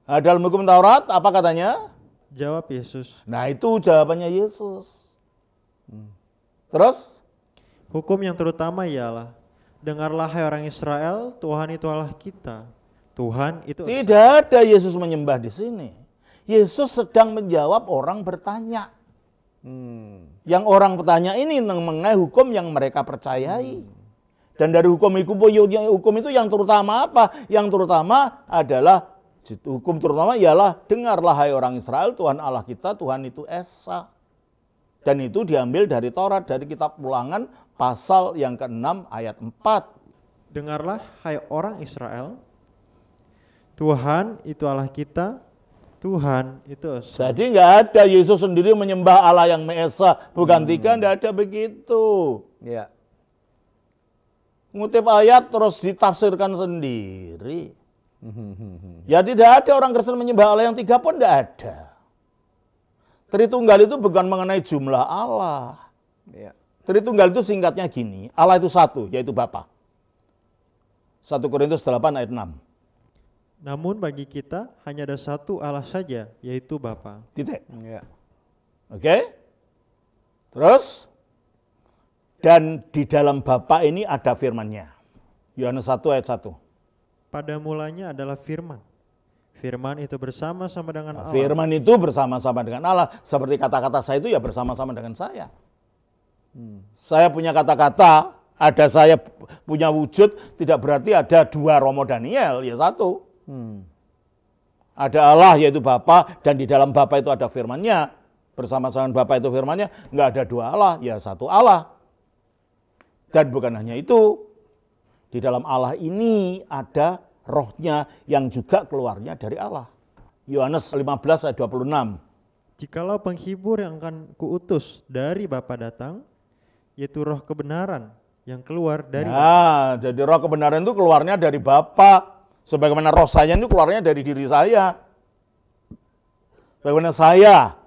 Nah, dalam hukum Taurat apa katanya? Jawab Yesus. Nah, itu jawabannya Yesus. Terus? Hukum yang terutama ialah, dengarlah hai orang Israel, Tuhan itu Allah kita. Tuhan itu Esa. Tidak ada Yesus menyembah di sini. Yesus sedang menjawab orang bertanya. Yang orang bertanya ini mengenai hukum yang mereka percayai. Dan dari hukum itu yang terutama apa? Yang terutama adalah, hukum terutama ialah, dengarlah hai orang Israel, Tuhan Allah kita, Tuhan itu Esa. Dan itu diambil dari Taurat, dari kitab Ulangan pasal yang ke-6 ayat 4. Dengarlah hai orang Israel, Tuhan itu Allah kita, Tuhan itu Esa. Jadi nggak ada Yesus sendiri menyembah Allah yang Maha Esa, bukan tiga, nggak ada begitu. Ya. Ngutip ayat terus ditafsirkan sendiri. Ya tidak ada orang Kristen menyembah Allah yang tiga pun tidak ada. Tritunggal itu bukan mengenai jumlah Allah. Ya. Tritunggal itu singkatnya gini, Allah itu satu, yaitu Bapa. 1 Korintus 8 ayat 6. Namun bagi kita hanya ada satu Allah saja, yaitu Bapa. Titik. Ya. Oke? Terus? Dan di dalam Bapa ini ada firman-Nya. Yohanes 1 ayat 1. Pada mulanya adalah firman. Firman itu bersama-sama dengan Allah. Firman itu bersama-sama dengan Allah. Seperti kata-kata saya itu ya bersama-sama dengan saya. Saya punya kata-kata, ada saya punya wujud, tidak berarti ada dua Romo Daniel, ya satu. Ada Allah yaitu Bapa, dan di dalam Bapa itu ada firman-Nya. Bersama-sama Bapa itu firman-Nya, nggak ada dua Allah, ya satu Allah. Dan bukan hanya itu, di dalam Allah ini ada rohnya yang juga keluarnya dari Allah. Yohanes 15 ayat 26. Jikalau penghibur yang akan kuutus dari Bapa datang, yaitu roh kebenaran yang keluar dari Bapa. Jadi roh kebenaran itu keluarnya dari Bapa. Sebagaimana roh saya itu keluarnya dari diri saya. Bagaimana saya,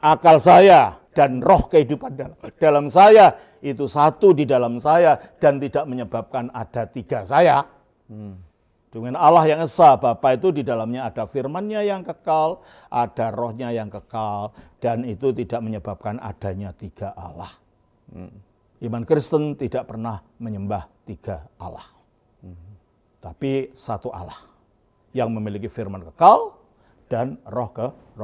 akal saya, dan roh kehidupan dalam saya, itu satu di dalam saya, dan tidak menyebabkan ada tiga saya. Dengan Allah yang Esa, Bapa itu di dalamnya ada firman-Nya yang kekal, ada rohnya yang kekal, dan itu tidak menyebabkan adanya tiga Allah. Iman Kristen tidak pernah menyembah tiga Allah. Tapi satu Allah yang memiliki firman kekal dan roh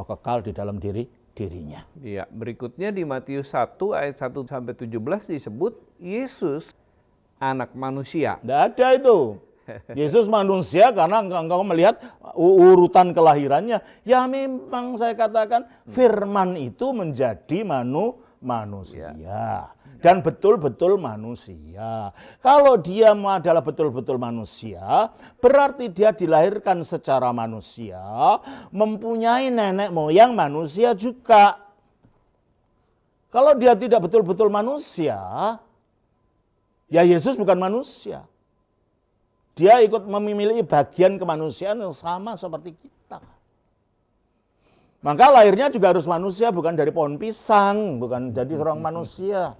kekal di dalam dirinya. Iya, berikutnya di Matius 1 ayat 1 sampai 17 disebut Yesus anak manusia. Tidak ada itu. Yesus manusia karena engkau melihat urutan kelahirannya. Ya memang saya katakan firman itu menjadi manusia. Dan betul-betul manusia. Kalau dia adalah betul-betul manusia, berarti dia dilahirkan secara manusia, mempunyai nenek moyang manusia juga. Kalau dia tidak betul-betul manusia, ya Yesus bukan manusia. Dia ikut memiliki bagian kemanusiaan yang sama seperti kita. Maka lahirnya juga harus manusia, bukan dari pohon pisang, bukan jadi seorang manusia.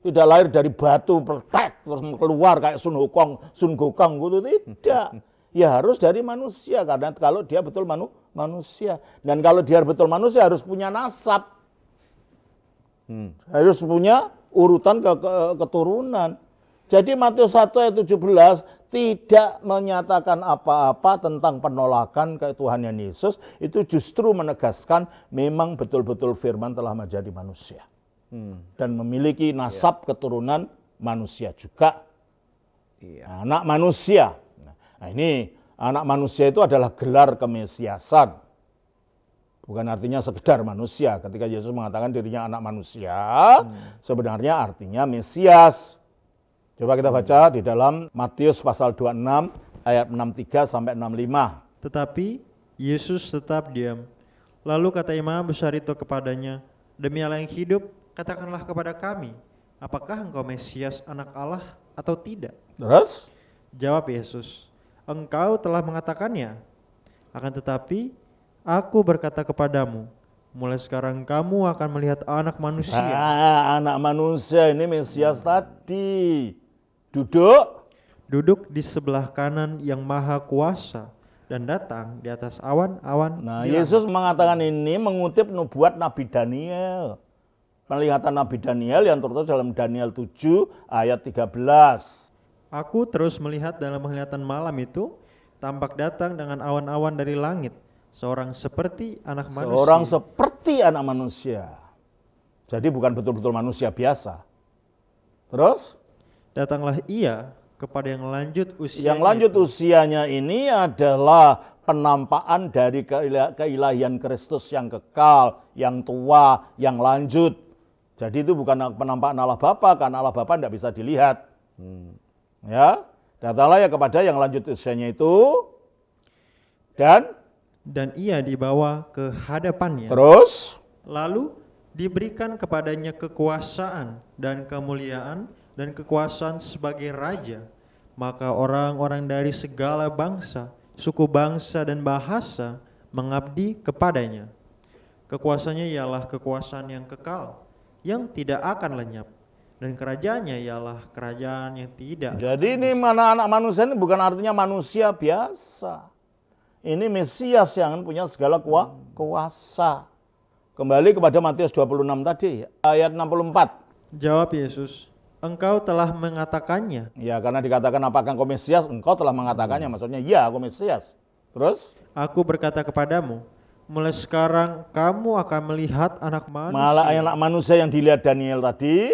Tidak lahir dari batu peletek terus keluar kayak Sun Gokong gitu, tidak. Ya harus dari manusia, karena kalau dia betul manusia. Dan kalau dia betul manusia harus punya nasab. Harus punya urutan keturunan. Jadi Matius 1 ayat 17 tidak menyatakan apa-apa tentang penolakan ketuhanan Yesus, itu justru menegaskan memang betul-betul firman telah menjadi manusia. Dan memiliki nasab keturunan manusia juga. Anak manusia. Nah ini anak manusia itu adalah gelar kemesiasan. Bukan artinya sekedar manusia. Ketika Yesus mengatakan dirinya anak manusia, sebenarnya artinya Mesias. Coba kita baca di dalam Matius pasal 26 ayat 63 sampai 65. Tetapi Yesus tetap diam. Lalu kata imam besar itu kepadanya, demi Allah yang hidup, katakanlah kepada kami, apakah engkau Mesias anak Allah atau tidak? Terus? Jawab Yesus, engkau telah mengatakannya. Akan tetapi, aku berkata kepadamu, mulai sekarang kamu akan melihat anak manusia. Anak manusia ini Mesias tadi. Duduk di sebelah kanan yang maha kuasa dan datang di atas awan-awan. Nah, di Yesus langit. mengatakan ini mengutip nubuat Nabi Daniel. Penglihatan Nabi Daniel yang tertulis dalam Daniel 7 ayat 13. Aku terus melihat dalam penglihatan malam itu, tampak datang dengan awan-awan dari langit, seorang seperti anak manusia. Seorang seperti anak manusia. Jadi bukan betul-betul manusia biasa. Terus? Datanglah ia kepada yang lanjut usianya. Yang lanjut usianya ini adalah penampakan dari keilahian Kristus yang kekal, yang tua, yang lanjut. Jadi itu bukan penampakan Allah Bapa, karena Allah Bapa tidak bisa dilihat. Ya, datanglah ya kepada yang lanjut usianya itu, dan ia dibawa ke hadapannya. terus Lalu diberikan kepadanya kekuasaan dan kemuliaan dan kekuasaan sebagai raja. Maka orang-orang dari segala bangsa, suku bangsa dan bahasa mengabdi kepadanya. Kekuasaannya ialah kekuasaan yang kekal, yang tidak akan lenyap. Dan kerajaannya ialah kerajaan yang tidak. Jadi ini mana anak manusia ini bukan artinya manusia biasa. Ini Mesias yang punya segala kuasa. Kembali kepada Matius 26 tadi, ayat 64. Jawab Yesus, engkau telah mengatakannya. Ya, karena dikatakan apakah engkau Mesias, engkau telah mengatakannya. Maksudnya, ya aku Mesias. Terus? Aku berkata kepadamu, mulai sekarang kamu akan melihat anak manusia. Malah anak manusia yang dilihat Daniel tadi,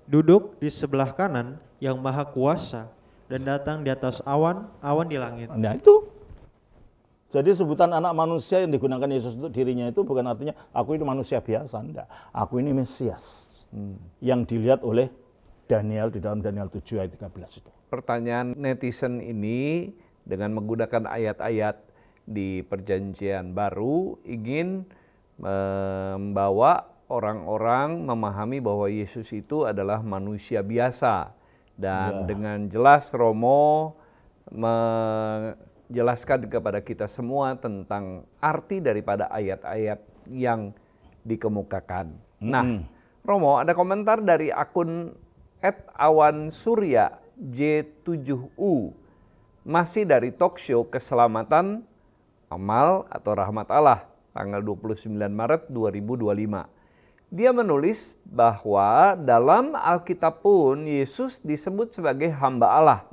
duduk di sebelah kanan yang maha kuasa dan datang di atas awan-awan di langit. nah itu. Jadi sebutan anak manusia yang digunakan Yesus untuk dirinya itu bukan artinya aku ini manusia biasa, enggak. Aku ini Mesias yang dilihat oleh Daniel di dalam Daniel 7 ayat 13 itu. Pertanyaan netizen ini dengan menggunakan ayat-ayat di Perjanjian Baru ingin membawa orang-orang memahami bahwa Yesus itu adalah manusia biasa. Dan dengan jelas Romo menjelaskan kepada kita semua tentang arti daripada ayat-ayat yang dikemukakan. Nah, Romo ada komentar dari akun @awansurya J7U, masih dari talkshow Keselamatan Amal atau Rahmat Allah, tanggal 29 Maret 2025. Dia menulis bahwa dalam Alkitab pun Yesus disebut sebagai hamba Allah.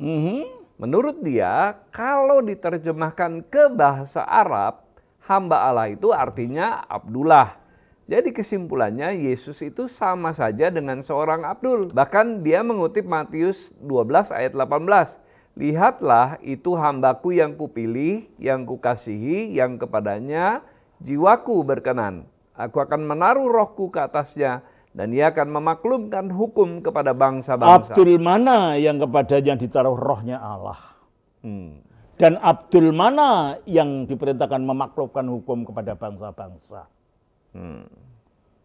Menurut dia, kalau diterjemahkan ke bahasa Arab, hamba Allah itu artinya Abdullah. Jadi kesimpulannya Yesus itu sama saja dengan seorang Abdul. Bahkan dia mengutip Matius 12 ayat 18. Lihatlah itu hambaku yang kupilih, yang kukasihi, yang kepadanya jiwaku berkenan. Aku akan menaruh rohku ke atasnya dan ia akan memaklumkan hukum kepada bangsa-bangsa. Abdul mana yang kepadanya ditaruh rohnya Allah? Dan Abdul mana yang diperintahkan memaklumkan hukum kepada bangsa-bangsa?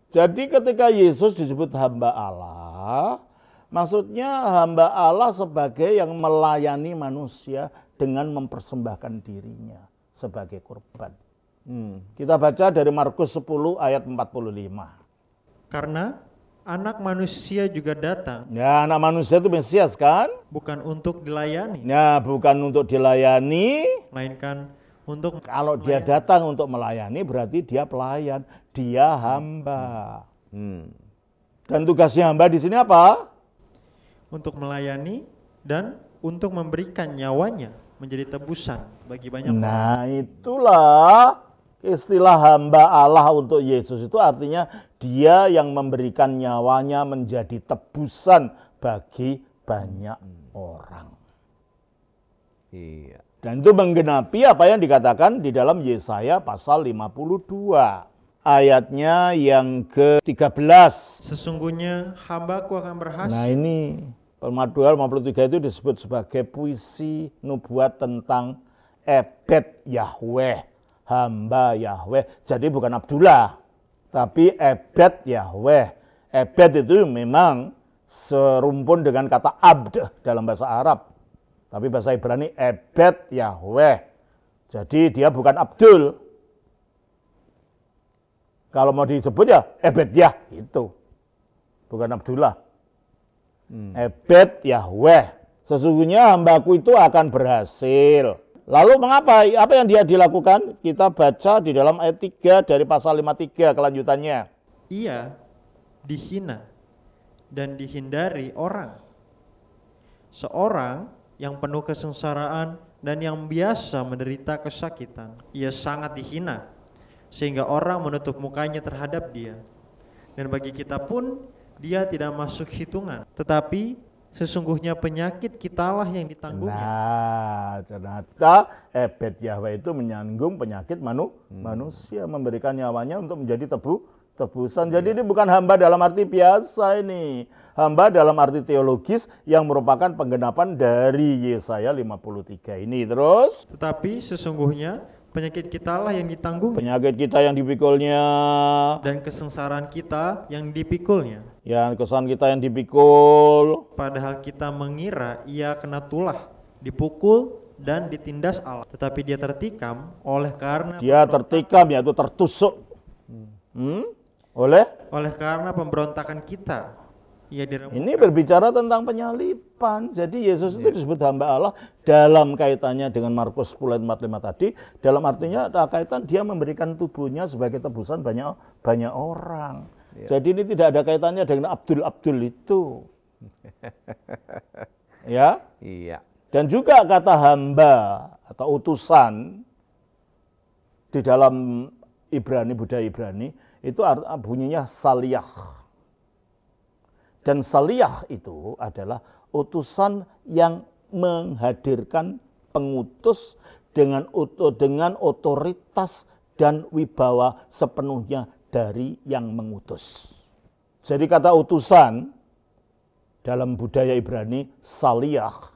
Jadi ketika Yesus disebut hamba Allah, maksudnya hamba Allah sebagai yang melayani manusia dengan mempersembahkan dirinya sebagai kurban. Kita baca dari Markus 10 ayat 45. Karena anak manusia juga datang. Ya, anak manusia itu Mesias kan? Bukan untuk dilayani. Ya, bukan untuk dilayani. Melainkan untuk Kalau dia datang untuk melayani berarti dia pelayan, dia hamba. Dan tugasnya hamba di sini apa? untuk melayani dan untuk memberikan nyawanya menjadi tebusan bagi banyak orang. Nah, itulah istilah hamba Allah untuk Yesus itu artinya dia yang memberikan nyawanya menjadi tebusan bagi banyak orang. Iya. Dan itu menggenapi apa yang dikatakan di dalam Yesaya pasal 52. Ayatnya yang ke-13. Sesungguhnya hambaku akan berhasil. Nah ini Pemadual 53 itu disebut sebagai puisi nubuat tentang Ebed Yahweh, hamba Yahweh. Jadi bukan Abdullah, tapi Ebed Yahweh. Ebed itu memang serumpun dengan kata abd dalam bahasa Arab. Tapi bahasa Ibrani Ebed Yahweh. Jadi dia bukan Abdul. Kalau mau disebut ya Ebed Yah, itu. Bukan Abdullah. Ebed Yahweh. Sesungguhnya hambaku itu akan berhasil. Lalu mengapa? Apa yang dia dilakukan? Kita baca di dalam ayat 3 dari pasal 53 kelanjutannya. Ia dihina dan dihindari orang. Seorang yang penuh kesengsaraan dan yang biasa menderita kesakitan. Ia sangat dihina sehingga orang menutup mukanya terhadap dia. Dan bagi kita pun dia tidak masuk hitungan. Tetapi sesungguhnya penyakit kitalah yang ditanggungnya. Nah, ternyata Ebed Yahweh itu menyanggung penyakit manusia, memberikan nyawanya untuk menjadi tebusan. Jadi ini bukan hamba dalam arti biasa ini. Hamba dalam arti teologis yang merupakan penggenapan dari Yesaya 53 ini. Terus, Tetapi sesungguhnya penyakit kitalah yang ditanggungnya penyakit kita yang dipikulnya, dan kesengsaraan kita yang dipikulnya. ya kesan kita yang dipikul. Padahal kita mengira ia kena tulah, dipukul dan ditindas Allah. Tetapi dia tertikam oleh karena Dia tertikam, yaitu tertusuk. Oleh karena pemberontakan kita. Ia diremukkan. Ini berbicara tentang penyalipan. Jadi Yesus itu disebut hamba Allah dalam kaitannya dengan Markus 10 ayat 45 tadi. Dalam artinya ada kaitan dia memberikan tubuhnya sebagai tebusan banyak orang. Jadi ini tidak ada kaitannya dengan Abdul itu. Ya. Iya. Dan juga kata hamba atau utusan di dalam budaya Ibrani itu bunyinya saliyah. Dan saliyah itu adalah utusan yang menghadirkan pengutus dengan otoritas dan wibawa sepenuhnya dari yang mengutus. Jadi kata utusan dalam budaya Ibrani saliyah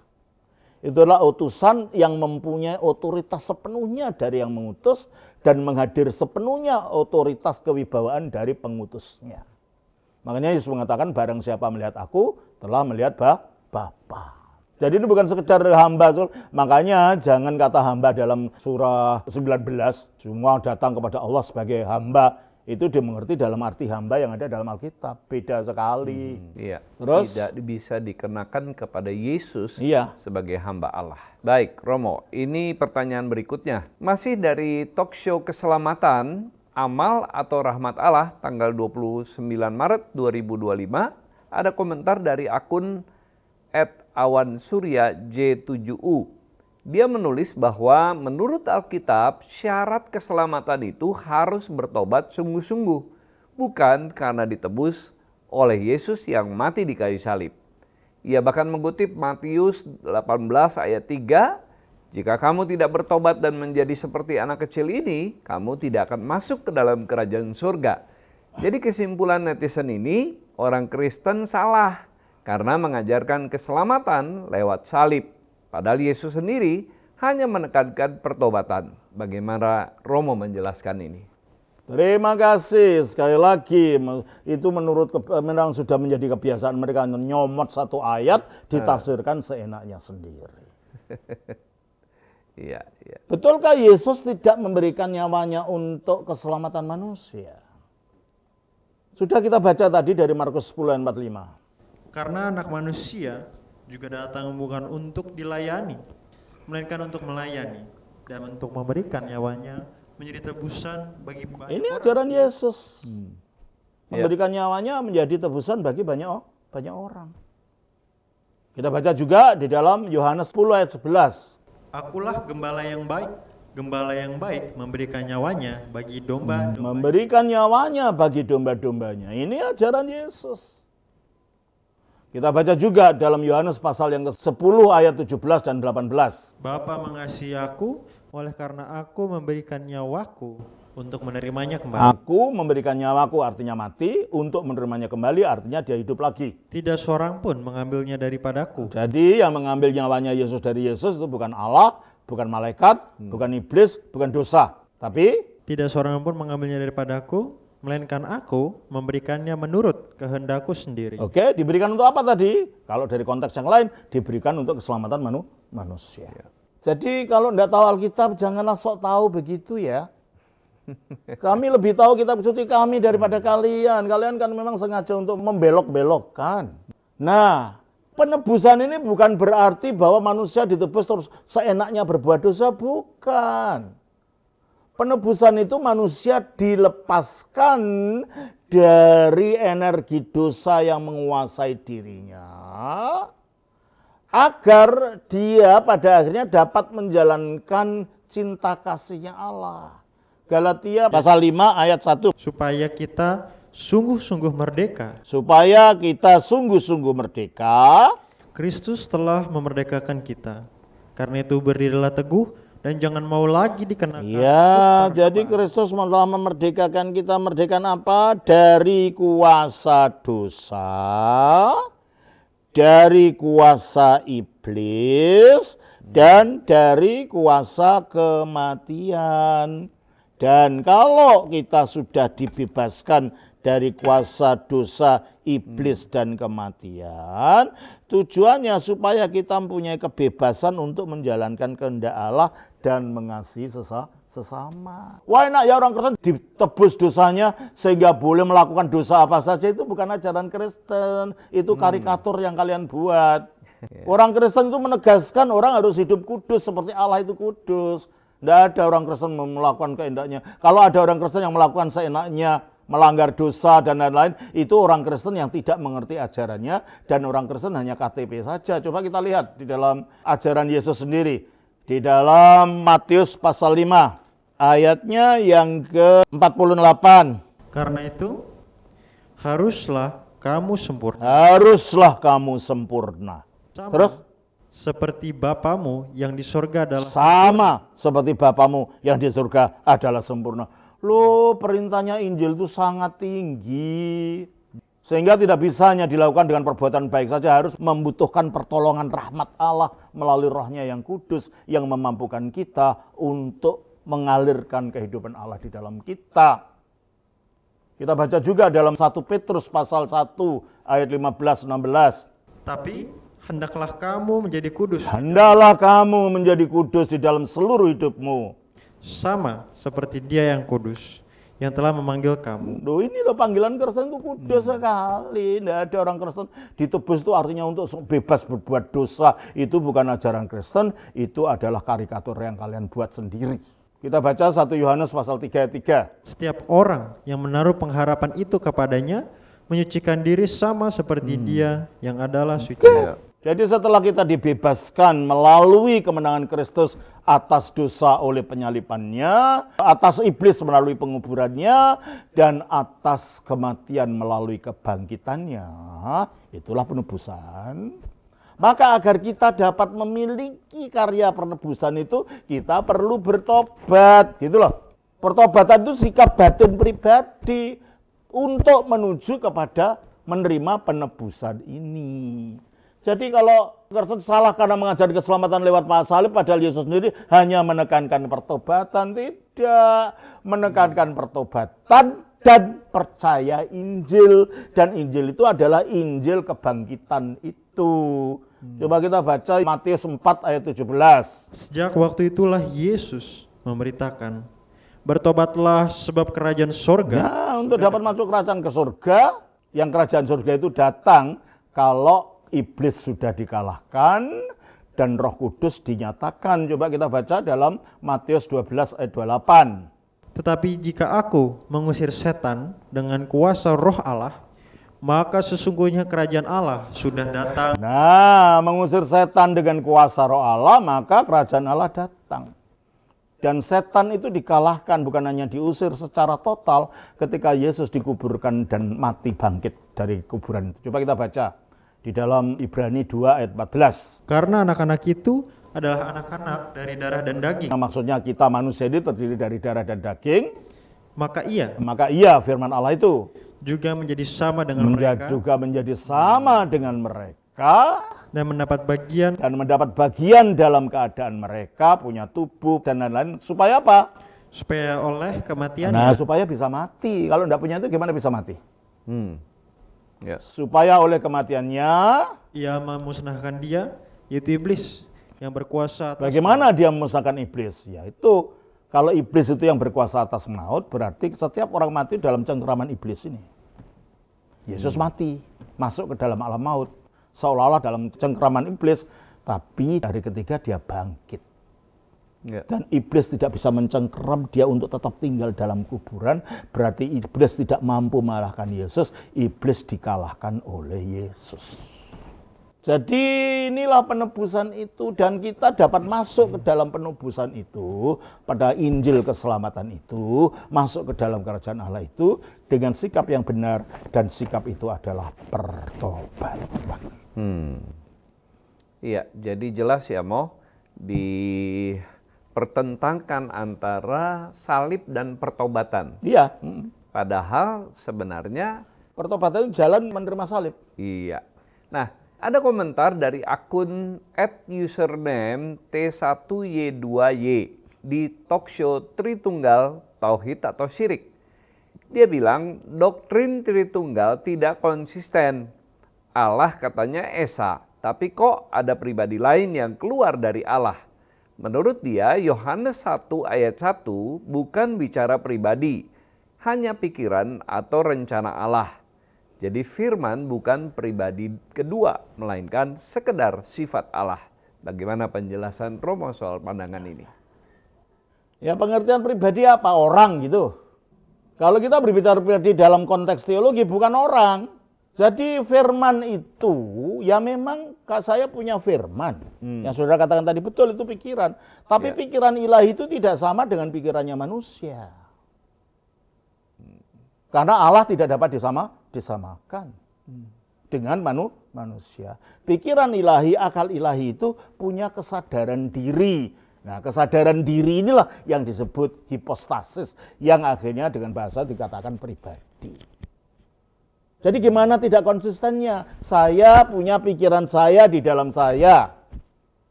itulah utusan yang mempunyai otoritas sepenuhnya dari yang mengutus dan menghadir sepenuhnya otoritas kewibawaan dari pengutusnya. Makanya Yesus mengatakan barang siapa melihat aku telah melihat Bapa. Jadi ini bukan sekedar hamba. Makanya jangan kata hamba dalam surah 19. Semua datang kepada Allah sebagai hamba. Itu dimengerti dalam arti hamba yang ada dalam Alkitab. Beda sekali. Iya. Terus? Tidak bisa dikenakan kepada Yesus Iya. sebagai hamba Allah. Baik, Romo, ini pertanyaan berikutnya. Masih dari talk show keselamatan, Amal atau Rahmat Allah, tanggal 29 Maret 2025, ada komentar dari akun @awansurya J7U. Dia menulis bahwa menurut Alkitab, syarat keselamatan itu harus bertobat sungguh-sungguh, bukan karena ditebus oleh Yesus yang mati di kayu salib. Ia bahkan mengutip Matius 18 ayat 3, jika kamu tidak bertobat dan menjadi seperti anak kecil ini, kamu tidak akan masuk ke dalam kerajaan surga. Jadi kesimpulan netizen ini, orang Kristen salah karena mengajarkan keselamatan lewat salib. Padahal Yesus sendiri hanya menekankan pertobatan. Bagaimana Romo menjelaskan ini? Terima kasih. Sekali lagi, itu memang sudah menjadi kebiasaan mereka nyomot satu ayat, ditafsirkan seenaknya sendiri. Iya, iya. Betulkah Yesus tidak memberikan nyawanya untuk keselamatan manusia? Sudah kita baca tadi dari Markus 10 ayat 45. Karena anak manusia juga datang bukan untuk dilayani, melainkan untuk melayani dan untuk memberikan nyawanya menjadi tebusan bagi banyak Ini orang. ajaran Yesus. Memberikan nyawanya menjadi tebusan bagi banyak orang. Kita baca juga di dalam Yohanes 10 ayat 11. Akulah gembala yang baik memberikan nyawanya bagi domba-domba. Memberikan nyawanya bagi domba-dombanya. Ini ajaran Yesus. Kita baca juga dalam Yohanes pasal yang ke-10 ayat 17 dan 18. Bapa mengasihi aku, oleh karena aku memberikan nyawaku untuk menerimanya kembali. Aku memberikan nyawaku artinya mati, untuk menerimanya kembali artinya dia hidup lagi. Tidak seorang pun mengambilnya daripadaku. Jadi yang mengambil nyawanya Yesus dari Yesus itu bukan Allah, bukan malaikat, bukan iblis, bukan dosa. Tapi Tidak seorang pun mengambilnya daripadaku, melainkan aku memberikannya menurut kehendakku sendiri. oke, diberikan untuk apa tadi? Kalau dari konteks yang lain, diberikan untuk keselamatan manusia. Jadi kalau tidak tahu Alkitab, janganlah sok tahu begitu ya. Kami lebih tahu kitab suci kami daripada kalian. Kalian kan memang sengaja untuk membelok-belokkan. Nah, Penebusan ini bukan berarti bahwa manusia ditebus terus seenaknya berbuat dosa, bukan. Penebusan itu manusia dilepaskan dari energi dosa yang menguasai dirinya, agar dia pada akhirnya dapat menjalankan cinta kasihnya Allah. Galatia pasal 5 ayat 1. Supaya kita sungguh-sungguh merdeka. Supaya kita sungguh-sungguh merdeka. Kristus telah memerdekakan kita. Karena itu berdirilah teguh dan jangan mau lagi dikenakan. Ya, jadi Kristus telah memerdekakan kita. Merdekakan apa? Dari kuasa dosa, dari kuasa iblis, dan dari kuasa kematian. Dan kalau kita sudah dibebaskan dari kuasa dosa, iblis, dan kematian, tujuannya supaya kita mempunyai kebebasan untuk menjalankan kehendak Allah dan mengasihi sesama. Wah, enak ya orang Kristen ditebus dosanya sehingga boleh melakukan dosa apa saja. Itu bukan ajaran Kristen, itu karikatur yang kalian buat. Orang Kristen itu menegaskan orang harus hidup kudus seperti Allah itu kudus. Tidak ada orang Kristen melakukan kehendaknya. Kalau ada orang Kristen yang melakukan seenaknya, melanggar dosa dan lain-lain, itu orang Kristen yang tidak mengerti ajarannya, dan orang Kristen hanya KTP saja. Coba kita lihat di dalam ajaran Yesus sendiri. Di dalam Matius pasal 5, ayatnya yang ke-48. Karena itu, haruslah kamu sempurna. Haruslah kamu sempurna. Sama Terus? Seperti Bapamu yang di sorga adalah Sama seperti Bapamu yang di surga adalah sempurna. Loh, perintahnya Injil itu sangat tinggi. Sehingga tidak bisa hanya dilakukan dengan perbuatan baik saja, harus membutuhkan pertolongan rahmat Allah melalui Roh-Nya yang kudus yang memampukan kita untuk mengalirkan kehidupan Allah di dalam kita. Kita baca juga dalam 1 Petrus pasal 1 ayat 15-16. Tapi hendaklah kamu menjadi kudus. Hendaklah kamu menjadi kudus di dalam seluruh hidupmu. Sama seperti Dia yang kudus, yang telah memanggil kamu. Loh, ini loh panggilan Kristen itu kudus sekali. Tidak ada orang Kristen ditebus itu artinya untuk bebas berbuat dosa. Itu bukan ajaran Kristen, itu adalah karikatur yang kalian buat sendiri. Kita baca 1 Yohanes pasal 3 ayat 3. Setiap orang yang menaruh pengharapan itu kepadanya, menyucikan diri sama seperti Dia yang adalah suci. Jadi setelah kita dibebaskan melalui kemenangan Kristus atas dosa oleh penyalipannya, atas iblis melalui penguburannya, dan atas kematian melalui kebangkitannya, itulah penebusan. Maka agar kita dapat memiliki karya penebusan itu, kita perlu bertobat, gitu loh. Pertobatan itu sikap batin pribadi untuk menuju kepada menerima penebusan ini. Jadi kalau Kristen salah karena mengajar keselamatan lewat paha salib, padahal Yesus sendiri hanya menekankan pertobatan, tidak menekankan pertobatan dan percaya Injil. Dan Injil itu adalah Injil kebangkitan itu. Coba kita baca Matius 4 ayat 17. Sejak waktu itulah Yesus memberitakan, bertobatlah sebab kerajaan sorga. Nah, untuk dapat masuk kerajaan ke surga, yang kerajaan surga itu datang kalau iblis sudah dikalahkan dan Roh Kudus dinyatakan. Coba kita baca dalam Matius 12 ayat 28. Tetapi jika aku mengusir setan dengan kuasa Roh Allah, maka sesungguhnya kerajaan Allah sudah datang. Nah, mengusir setan dengan kuasa Roh Allah, maka kerajaan Allah datang. Dan setan itu dikalahkan, bukan hanya diusir secara total ketika Yesus dikuburkan dan mati bangkit dari kuburan itu. Coba kita baca di dalam Ibrani 2 ayat 14. Karena anak-anak itu adalah anak-anak dari darah dan daging. Nah, maksudnya kita manusia ini terdiri dari darah dan daging. Maka iya firman Allah itu juga menjadi sama dengan mereka. Juga menjadi sama dengan mereka. Dan mendapat bagian dalam keadaan mereka, punya tubuh dan lain-lain. Supaya apa? Supaya oleh kematian. Nah, supaya bisa mati. Kalau tidak punya itu gimana bisa mati? Ya. Supaya oleh kematiannya ia memusnahkan dia, yaitu iblis yang berkuasa atas bagaimana dia memusnahkan iblis? Yaitu kalau iblis itu yang berkuasa atas maut, berarti setiap orang mati dalam cengkeraman iblis ini. Yesus mati, masuk ke dalam alam maut. seolah-olah dalam cengkraman iblis, tapi hari ketiga dia bangkit. Dan iblis tidak bisa mencengkeram dia untuk tetap tinggal dalam kuburan, berarti iblis tidak mampu mengalahkan Yesus, iblis dikalahkan oleh Yesus. Jadi inilah penebusan itu, dan kita dapat masuk ke dalam penebusan itu, pada Injil keselamatan itu, masuk ke dalam kerajaan Allah itu dengan sikap yang benar, dan sikap itu adalah pertobatan. Iya, jadi jelas ya Mo, dipertentangkan antara salib dan pertobatan. Iya. Padahal sebenarnya Pertobatan itu jalan menerima salib. iya. Nah, ada komentar dari akun @username T1Y2Y di talkshow Tritunggal Tauhid atau Syirik. Dia bilang doktrin Tritunggal tidak konsisten. Allah katanya Esa, tapi kok ada pribadi lain yang keluar dari Allah. Menurut dia, Yohanes 1 ayat 1 bukan bicara pribadi, hanya pikiran atau rencana Allah. Jadi firman bukan pribadi kedua, melainkan sekedar sifat Allah. Bagaimana penjelasan Romo soal pandangan ini? Ya, pengertian pribadi apa? Orang gitu. Kalau kita berbicara pribadi dalam konteks teologi bukan orang. Jadi firman itu, ya memang saya punya firman. Yang saudara katakan tadi betul, itu pikiran. Tapi pikiran ilahi itu tidak sama dengan pikirannya manusia. Karena Allah tidak dapat disamakan dengan manusia. Pikiran ilahi, akal ilahi itu punya kesadaran diri. Nah, kesadaran diri inilah yang disebut hipostasis, yang akhirnya dengan bahasa dikatakan pribadi. Jadi gimana tidak konsistennya? Saya punya pikiran saya di dalam saya.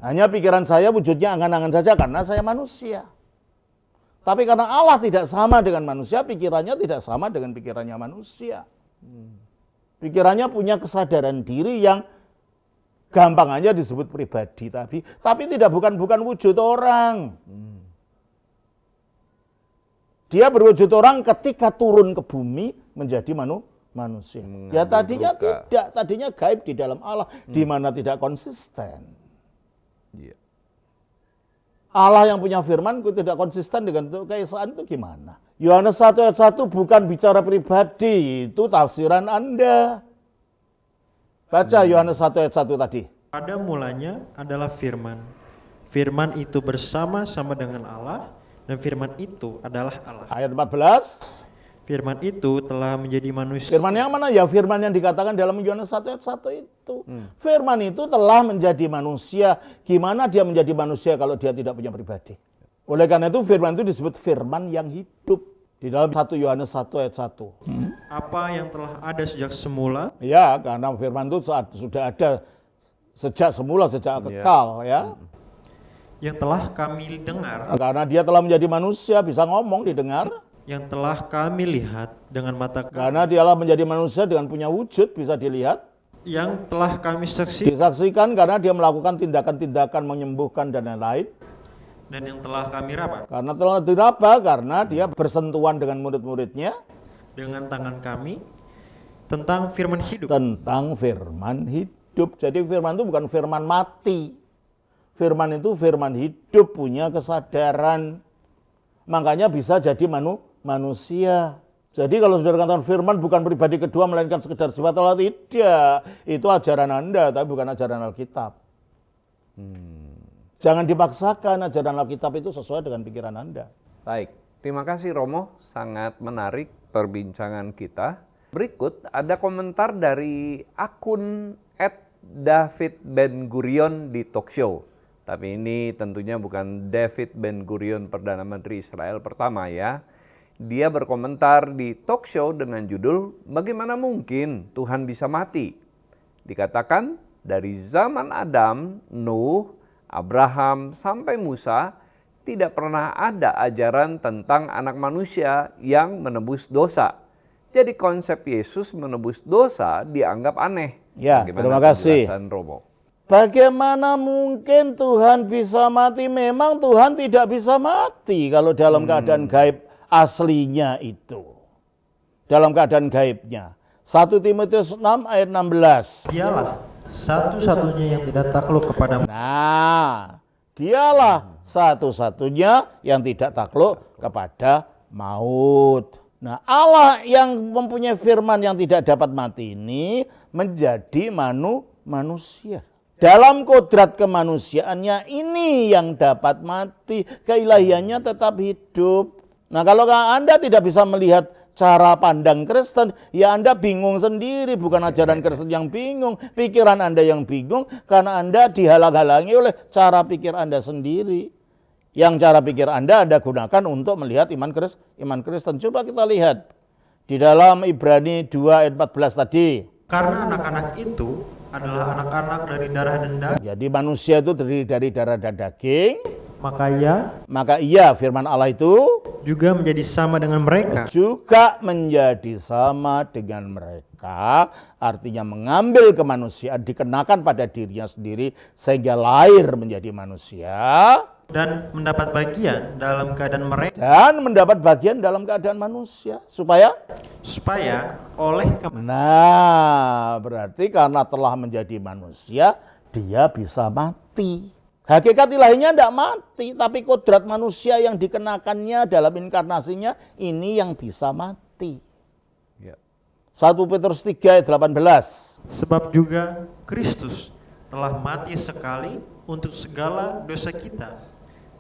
Hanya pikiran saya wujudnya angan-angan saja karena saya manusia. Tapi karena Allah tidak sama dengan manusia, pikirannya tidak sama dengan pikirannya manusia. Pikirannya punya kesadaran diri yang gampangannya disebut pribadi, tapi tidak bukan wujud orang. Dia berwujud orang ketika turun ke bumi menjadi manusia. Ya tadinya tidak, tadinya gaib di dalam Allah, di mana tidak konsisten. Allah yang punya firman tidak konsisten dengan keesaan itu gimana? Yohanes 1 ayat 1 bukan bicara pribadi, itu tafsiran Anda. Baca Yohanes 1 ayat 1 tadi. Pada mulanya adalah firman. Firman itu bersama-sama dengan Allah, dan firman itu adalah Allah. Ayat 14. Firman itu telah menjadi manusia. Firman yang mana? Ya firman yang dikatakan dalam Yohanes 1 ayat 1 itu. Firman itu telah menjadi manusia. Gimana dia menjadi manusia kalau dia tidak punya pribadi? Oleh karena itu firman itu disebut firman yang hidup. Di dalam 1 Yohanes 1 ayat 1. Apa yang telah ada sejak semula? Ya, karena firman itu sudah ada sejak semula, sejak kekal. Ya. Yang telah kami dengar. Karena dia telah menjadi manusia, bisa ngomong, didengar. Yang telah kami lihat dengan mata kami. Karena dialah menjadi manusia dengan punya wujud, bisa dilihat. Yang telah kami saksikan. Disaksikan karena dia melakukan tindakan-tindakan menyembuhkan dan lain-lain. Dan yang telah kami raba. Karena telah diraba, karena dia bersentuhan dengan murid-muridnya. Dengan tangan kami. Tentang firman hidup. Tentang firman hidup. Jadi firman itu bukan firman mati. Firman itu firman hidup, punya kesadaran. Makanya bisa jadi manusia. Jadi kalau saudara katakan firman bukan pribadi kedua melainkan sekedar sifat Allah, tidak. Itu ajaran Anda, tapi bukan ajaran Alkitab. Jangan dipaksakan ajaran Alkitab itu sesuai dengan pikiran Anda. Baik, terima kasih Romo, sangat menarik perbincangan kita. Berikut ada komentar dari akun @davidbengurion di talkshow. Tapi ini tentunya bukan David Ben-Gurion, Perdana Menteri Israel pertama ya. Dia berkomentar di talkshow dengan judul, "Bagaimana mungkin Tuhan bisa mati?" Dikatakan dari zaman Adam, Nuh, Abraham sampai Musa, tidak pernah ada ajaran tentang anak manusia yang menebus dosa. Jadi konsep Yesus menebus dosa dianggap aneh. Ya, terima kasih. Romo? Bagaimana mungkin Tuhan bisa mati? Memang Tuhan tidak bisa mati kalau dalam keadaan gaib aslinya itu. Dalam keadaan gaibnya. 1 Timotius 6 ayat 16. Dialah satu-satunya yang tidak takluk kepada Nah, dialah satu-satunya yang tidak takluk kepada maut. Nah, Allah yang mempunyai firman yang tidak dapat mati ini menjadi manusia. Dalam kodrat kemanusiaannya ini yang dapat mati, keilahiannya tetap hidup. Nah, kalau Anda tidak bisa melihat cara pandang Kristen, ya Anda bingung sendiri, bukan ajaran Kristen yang bingung, pikiran Anda yang bingung karena Anda dihalang-halangi oleh cara pikir Anda sendiri. Yang cara pikir Anda gunakan untuk melihat iman Kristen. Coba kita lihat di dalam Ibrani 2 ayat 14 tadi. karena anak-anak itu adalah anak-anak dari darah dan daging. Jadi manusia itu terdiri dari darah dan daging. Maka Iya firman Allah itu juga menjadi sama dengan mereka. juga menjadi sama dengan mereka, artinya mengambil kemanusiaan dikenakan pada dirinya sendiri sehingga lahir menjadi manusia Dan mendapat bagian dalam keadaan mereka, dan mendapat bagian dalam keadaan manusia supaya oleh berarti karena telah menjadi manusia dia bisa mati. Hakikat ilahinya tidak mati, tapi kodrat manusia yang dikenakannya dalam inkarnasinya ini yang bisa mati. Ya. 1 Petrus 3 ayat 18. Sebab juga Kristus telah mati sekali untuk segala dosa kita.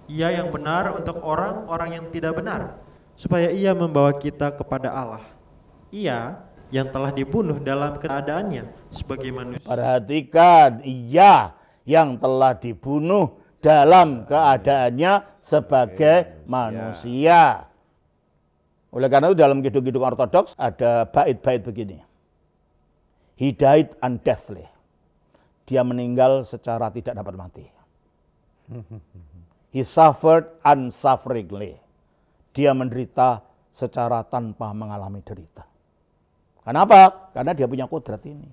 Ia yang benar untuk orang-orang yang tidak benar, supaya ia membawa kita kepada Allah. Ia yang telah dibunuh dalam keadaannya sebagai manusia. Perhatikan, ia yang telah dibunuh dalam keadaannya sebagai manusia. Oleh karena itu dalam kidung-kidung ortodoks ada bait-bait begini. He died undeathly. Dia meninggal secara tidak dapat mati. He suffered unsufferingly. Dia menderita secara tanpa mengalami derita. Kenapa? Karena dia punya kodrat ini.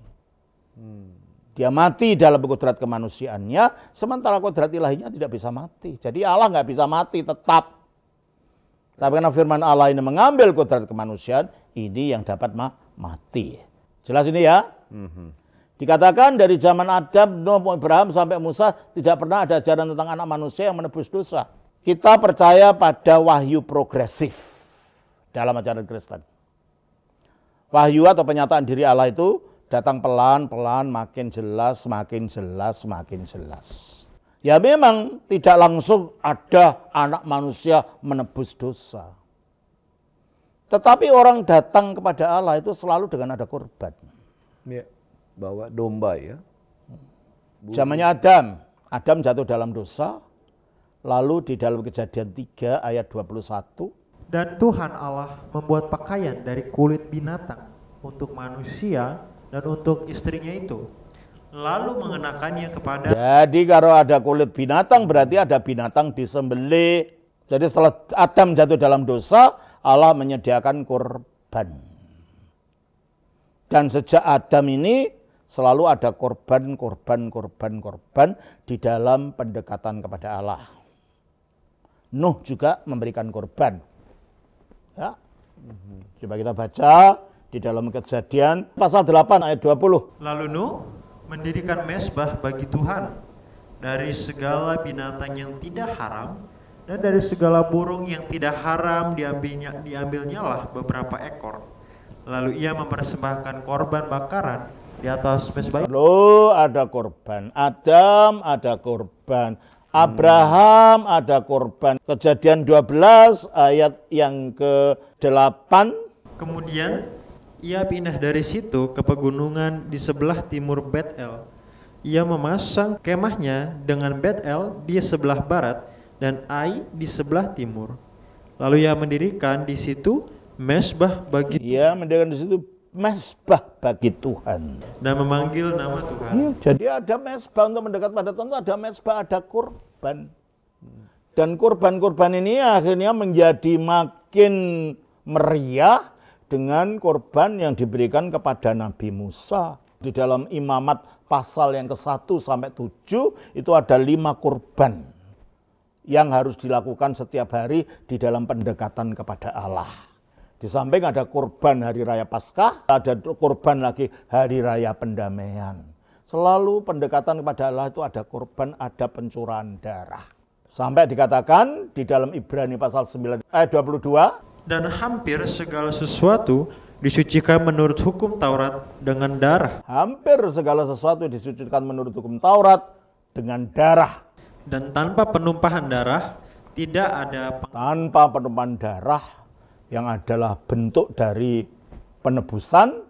Dia mati dalam kodrat kemanusiaannya, sementara kodrat ilahinya tidak bisa mati. Jadi Allah nggak bisa mati tetap. Tapi karena firman Allah ini mengambil kodrat kemanusiaan, ini yang dapat mati. Jelas ini ya? Dikatakan dari zaman Adam, Nuh, Abraham sampai Musa tidak pernah ada ajaran tentang anak manusia yang menebus dosa. Kita percaya pada wahyu progresif dalam ajaran Kristen. Wahyu atau penyataan diri Allah itu datang pelan-pelan, makin jelas, makin jelas, makin jelas. Ya memang tidak langsung ada anak manusia menebus dosa. Tetapi orang datang kepada Allah itu selalu dengan ada korban. Ya. Bawa domba ya. Zamannya Adam jatuh dalam dosa, lalu di dalam Kejadian 3 ayat 21. Dan Tuhan Allah membuat pakaian dari kulit binatang untuk manusia dan untuk istrinya itu, lalu mengenakannya kepada. Jadi kalau ada kulit binatang berarti ada binatang disembelih. Jadi setelah Adam jatuh dalam dosa, Allah menyediakan korban. Dan sejak Adam ini selalu ada korban di dalam pendekatan kepada Allah. Nuh juga memberikan korban. Ya. Coba kita baca di dalam Kejadian pasal 8 ayat 20. Lalu Nuh mendirikan mezbah bagi Tuhan dari segala binatang yang tidak haram dan dari segala burung yang tidak haram diambilnya lah beberapa ekor. Lalu ia mempersembahkan korban bakaran di atas mezbah. Lalu ada korban, Adam ada korban, Abraham ada korban. Kejadian 12 ayat yang ke-8. Kemudian ia pindah dari situ ke pegunungan di sebelah timur Bet-El. Ia memasang kemahnya dengan Bet-El di sebelah barat dan Ai di sebelah timur. Lalu ia mendirikan di situ mezbah bagi mezbah bagi Tuhan. Dan memanggil nama Tuhan. Ya, jadi ada mezbah untuk mendekat pada Tuhan, ada mezbah, ada kurban. Dan kurban-kurban ini akhirnya menjadi makin meriah dengan kurban yang diberikan kepada Nabi Musa. Di dalam Imamat pasal yang ke-1 sampai 7 itu ada 5 kurban yang harus dilakukan setiap hari di dalam pendekatan kepada Allah. Di samping ada kurban hari raya Paskah, ada kurban lagi hari raya pendamaian. Selalu pendekatan kepada Allah itu ada kurban, ada pencurahan darah. Sampai dikatakan di dalam Ibrani pasal 9 ayat 22. Dan hampir segala sesuatu disucikan menurut hukum Taurat dengan darah. Hampir segala sesuatu disucikan menurut hukum Taurat dengan darah. Dan tanpa penumpahan darah tidak ada Tanpa penumpahan darah yang adalah bentuk dari penebusan,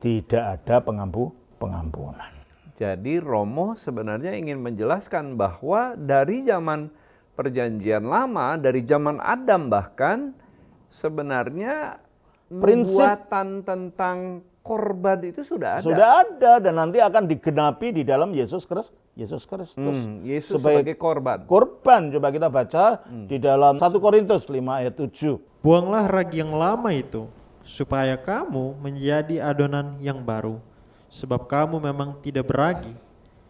tidak ada pengampunan. Jadi Romo sebenarnya ingin menjelaskan bahwa dari zaman Perjanjian Lama, dari zaman Adam bahkan, sebenarnya nubuatan tentang korban itu sudah ada. Sudah ada dan nanti akan digenapi di dalam Yesus Kristus. Yesus sebagai korban. Korban, coba kita baca di dalam 1 Korintus 5 ayat 7. Buanglah ragi yang lama itu, supaya kamu menjadi adonan yang baru. Sebab kamu memang tidak beragi.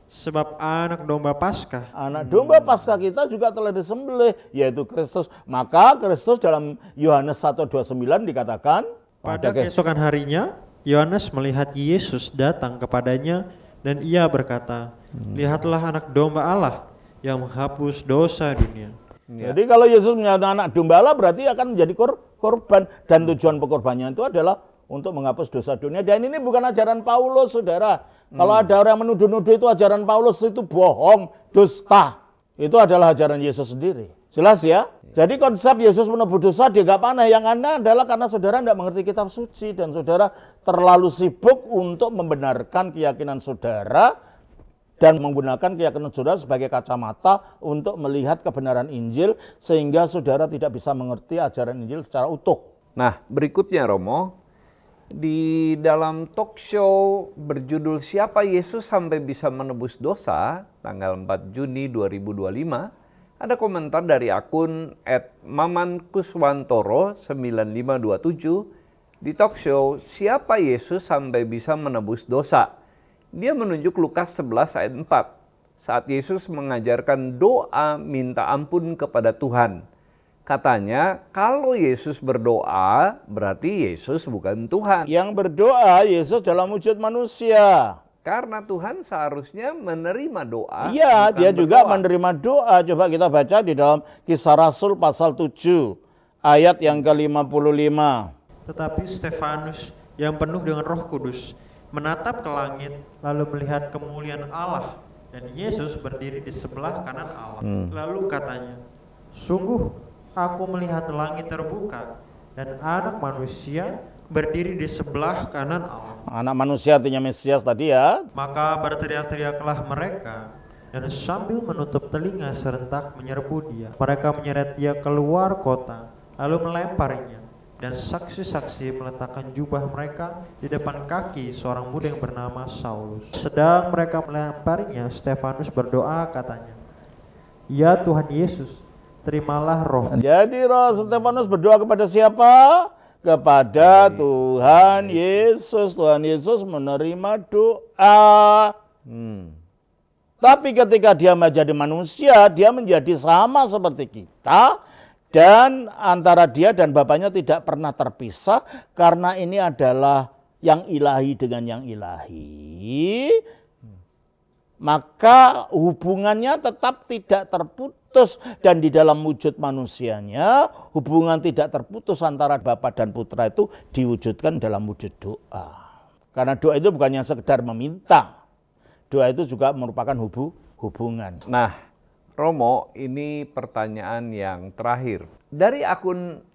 Sebab anak domba Paskah. Anak domba Paskah kita juga telah disembelih, yaitu Kristus. Maka Kristus dalam Yohanes 1:29 dikatakan, Pada keesokan harinya, Yohanes melihat Yesus datang kepadanya dan ia berkata, lihatlah anak domba Allah yang menghapus dosa dunia. Jadi kalau Yesus menjadi anak domba Allah berarti akan menjadi korban. Dan tujuan pengorbanannya itu adalah untuk menghapus dosa dunia. Dan ini bukan ajaran Paulus, saudara. Kalau ada orang yang menuduh-nuduh itu ajaran Paulus, itu bohong, dusta. Itu adalah ajaran Yesus sendiri. Jelas ya? Jadi konsep Yesus menebus dosa dia gak panah. Yang aneh adalah karena saudara tidak mengerti kitab suci. Dan saudara terlalu sibuk untuk membenarkan keyakinan saudara dan menggunakan keyakinan saudara sebagai kacamata untuk melihat kebenaran Injil, sehingga saudara tidak bisa mengerti ajaran Injil secara utuh. Nah, berikutnya Romo, di dalam talk show berjudul Siapa Yesus Sampai Bisa Menebus Dosa, tanggal 4 Juni 2025, ada komentar dari akun @mamankuswantoro9527 di talk show Siapa Yesus Sampai Bisa Menebus Dosa. Dia menunjuk Lukas 11 ayat 4 saat Yesus mengajarkan doa minta ampun kepada Tuhan. Katanya kalau Yesus berdoa berarti Yesus bukan Tuhan. Yang berdoa Yesus dalam wujud manusia. Karena Tuhan seharusnya menerima doa. Iya, dia juga berdoa. menerima doa. Coba kita baca di dalam Kisah Rasul pasal 7 ayat yang ke-55. Tetapi Stefanus yang penuh dengan Roh Kudus menatap ke langit lalu melihat kemuliaan Allah dan Yesus berdiri di sebelah kanan Allah. Lalu katanya, sungguh aku melihat langit terbuka dan anak manusia berdiri di sebelah kanan Allah. Anak manusia artinya Mesias tadi ya. Maka berteriak-teriaklah mereka dan sambil menutup telinga serentak menyerbu dia. Mereka menyeret dia keluar kota lalu melemparinya. Dan saksi-saksi meletakkan jubah mereka di depan kaki seorang muda yang bernama Saulus. Sedang mereka melemparinya, Stefanus berdoa katanya, ya Tuhan Yesus, terimalah roh. Jadi roh Stefanus berdoa kepada siapa? Kepada Tuhan Yesus. Tuhan Yesus menerima doa. Tapi ketika dia menjadi manusia, dia menjadi sama seperti kita. Dan antara dia dan Bapaknya tidak pernah terpisah, karena ini adalah yang ilahi dengan yang ilahi. Maka hubungannya tetap tidak terputus, dan di dalam wujud manusianya hubungan tidak terputus antara Bapa dan Putra itu diwujudkan dalam wujud doa. Karena doa itu bukan yang sekedar meminta, doa itu juga merupakan hubungan. Nah, Romo, ini pertanyaan yang terakhir. Dari akun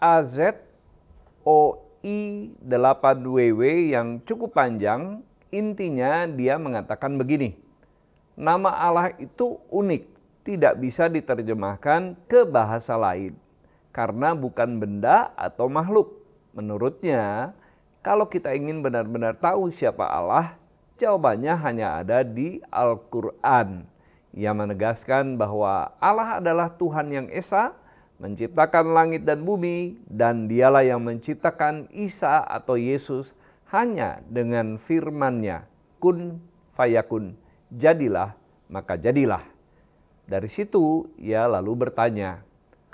@azoi8ww yang cukup panjang, intinya dia mengatakan begini. Nama Allah itu unik, tidak bisa diterjemahkan ke bahasa lain. Karena bukan benda atau makhluk. Menurutnya, kalau kita ingin benar-benar tahu siapa Allah, jawabannya hanya ada di Al-Quran. Ia menegaskan bahwa Allah adalah Tuhan yang Esa, menciptakan langit dan bumi, dan dialah yang menciptakan Isa atau Yesus hanya dengan firman-Nya, kun fayakun, jadilah maka jadilah. Dari situ ia lalu bertanya,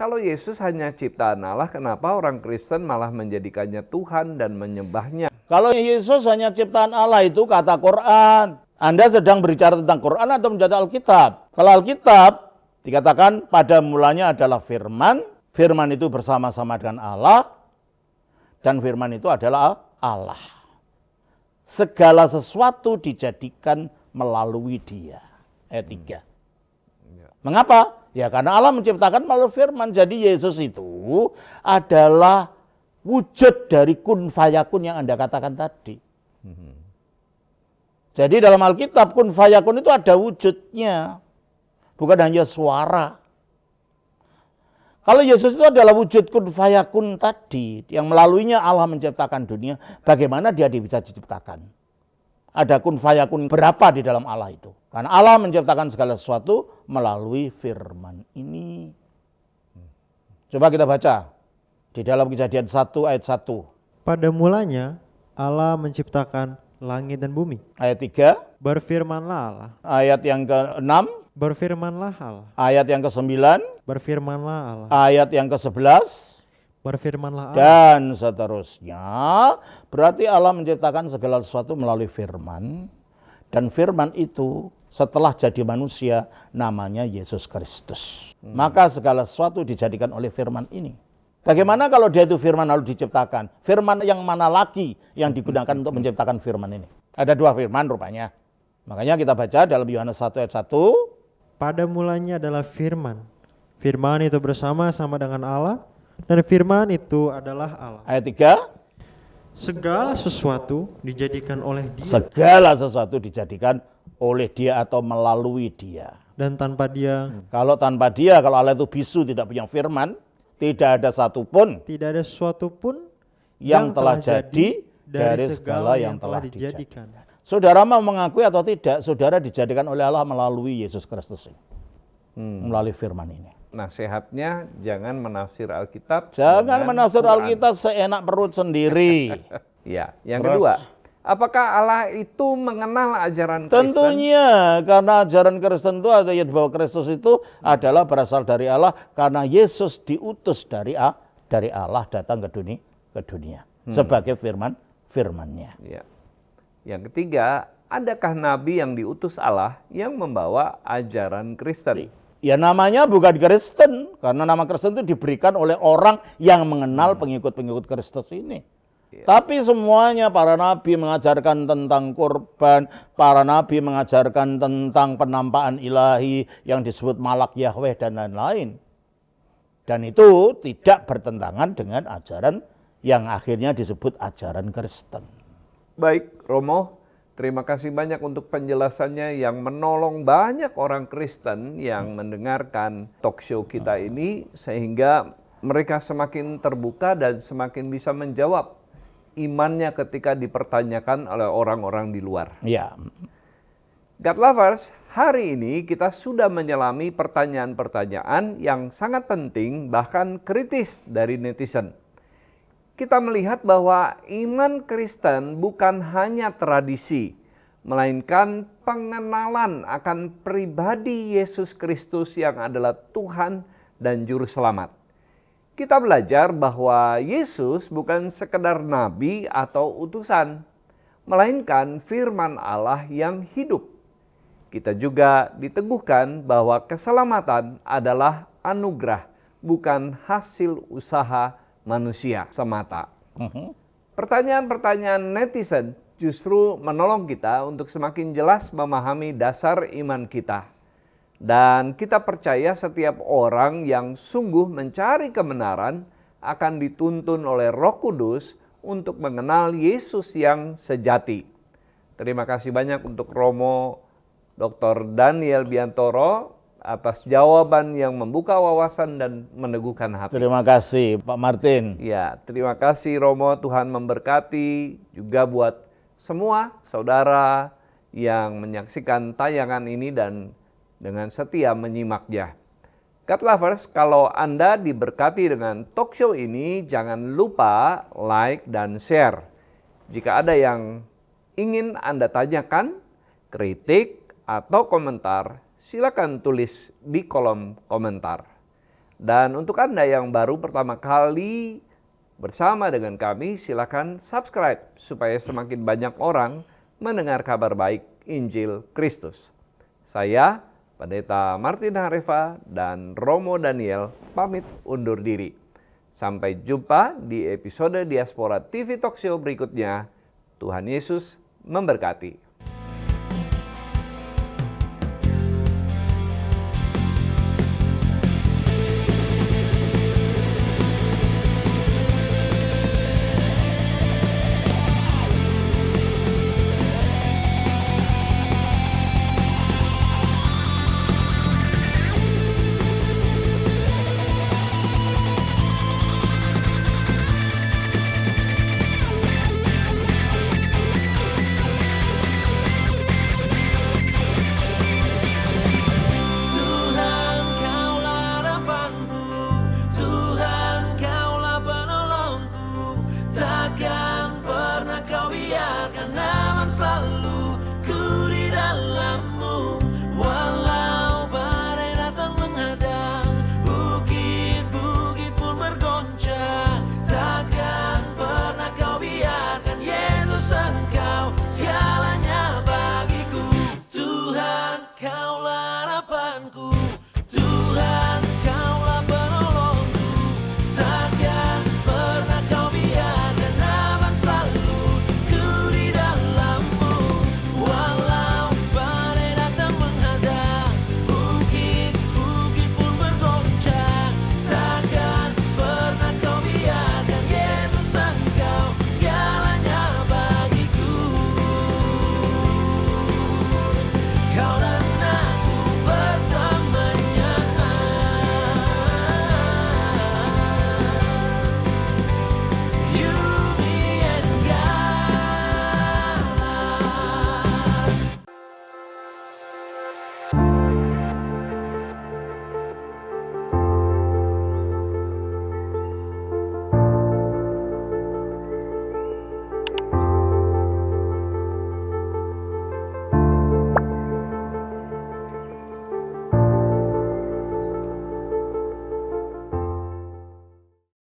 Kalau Yesus hanya ciptaan Allah, kenapa orang Kristen malah menjadikannya Tuhan dan menyembahnya? Kalau Yesus hanya ciptaan Allah itu kata Quran. Anda sedang berbicara tentang Quran atau menjadi Alkitab? Kalau Alkitab dikatakan pada mulanya adalah firman. Firman itu bersama-sama dengan Allah. Dan firman itu adalah Allah. Segala sesuatu dijadikan melalui Dia. Ayat 3. Mengapa? Ya karena Allah menciptakan melalui firman. Jadi Yesus itu adalah wujud dari kun fayakun yang Anda katakan tadi. Jadi dalam Alkitab kun fayakun itu ada wujudnya. Bukan hanya suara. Kalau Yesus itu adalah wujud kun fayakun tadi, yang melaluinya Allah menciptakan dunia, bagaimana dia bisa diciptakan? Ada kun fayakun berapa di dalam Allah itu? Karena Allah menciptakan segala sesuatu melalui firman ini. Coba kita baca di dalam Kejadian 1 ayat 1. Pada mulanya Allah menciptakan langit dan bumi. Ayat 3. Berfirmanlah Allah. Ayat yang ke-6. Berfirmanlah Allah. Ayat yang ke-9. Berfirmanlah Allah. Ayat yang ke-11. Berfirmanlah Allah. Dan seterusnya. Berarti Allah menciptakan segala sesuatu melalui firman. Dan firman itu setelah jadi manusia namanya Yesus Kristus. Maka segala sesuatu dijadikan oleh firman ini. Bagaimana kalau dia itu firman lalu diciptakan? Firman yang mana lagi yang digunakan untuk menciptakan firman ini? Ada dua firman rupanya. Makanya kita baca dalam Yohanes 1 ayat 1. Pada mulanya adalah firman. Firman itu bersama-sama dengan Allah. Dan firman itu adalah Allah. Ayat 3. Segala sesuatu dijadikan oleh Dia. Segala sesuatu dijadikan oleh Dia atau melalui Dia. Dan tanpa Dia Kalau tanpa Dia, kalau Allah itu bisu tidak punya firman, tidak ada satupun tidak ada sesuatu pun yang telah jadi dari segala yang telah dijadikan. Saudara mau mengakui atau tidak, saudara dijadikan oleh Allah melalui Yesus Kristus ini. Melalui firman ini. Nasihatnya jangan menafsir Alkitab. Jangan dengan menafsir Quran. Alkitab seenak perut sendiri. Ya, yang Terus? kedua, apakah Allah itu mengenal ajaran Kristen? Tentunya, karena ajaran Kristen itu ada bahwa Kristus itu adalah berasal dari Allah, karena Yesus diutus dari Allah datang ke dunia sebagai firman-nya. Ya. Yang ketiga, adakah nabi yang diutus Allah yang membawa ajaran Kristen? Ya namanya bukan Kristen, karena nama Kristen itu diberikan oleh orang yang mengenal pengikut-pengikut Kristus ini. Tapi semuanya para nabi mengajarkan tentang kurban, para nabi mengajarkan tentang penampakan ilahi yang disebut malak Yahweh dan lain-lain. Dan itu tidak bertentangan dengan ajaran yang akhirnya disebut ajaran Kristen. Baik, Romo, terima kasih banyak untuk penjelasannya yang menolong banyak orang Kristen yang mendengarkan talk show kita ini, sehingga mereka semakin terbuka dan semakin bisa menjawab imannya ketika dipertanyakan oleh orang-orang di luar. Ya. God Lovers, hari ini kita sudah menyelami pertanyaan-pertanyaan yang sangat penting bahkan kritis dari netizen. Kita melihat bahwa iman Kristen bukan hanya tradisi, melainkan pengenalan akan pribadi Yesus Kristus yang adalah Tuhan dan Juru Selamat. Kita belajar bahwa Yesus bukan sekedar nabi atau utusan, melainkan firman Allah yang hidup. Kita juga diteguhkan bahwa keselamatan adalah anugerah, bukan hasil usaha manusia semata. Pertanyaan-pertanyaan netizen justru menolong kita untuk semakin jelas memahami dasar iman kita. Dan kita percaya setiap orang yang sungguh mencari kebenaran akan dituntun oleh Roh Kudus untuk mengenal Yesus yang sejati. Terima kasih banyak untuk Romo Dr. Daniel Biantoro atas jawaban yang membuka wawasan dan meneguhkan hati. Terima kasih Pak Martin. Ya, terima kasih Romo, Tuhan memberkati juga buat semua saudara yang menyaksikan tayangan ini dan dengan setia menyimaknya. God Lovers, kalau Anda diberkati dengan talk show ini, jangan lupa like dan share. Jika ada yang ingin Anda tanyakan, kritik, atau komentar, silakan tulis di kolom komentar. Dan untuk Anda yang baru pertama kali bersama dengan kami, silakan subscribe supaya semakin banyak orang mendengar kabar baik Injil Kristus. Saya, Pendeta Martin Harefa dan Romo Daniel pamit undur diri. Sampai jumpa di episode Diaspora TV Talkshow berikutnya. Tuhan Yesus memberkati. Takkan pernah kau biarkan aman selalu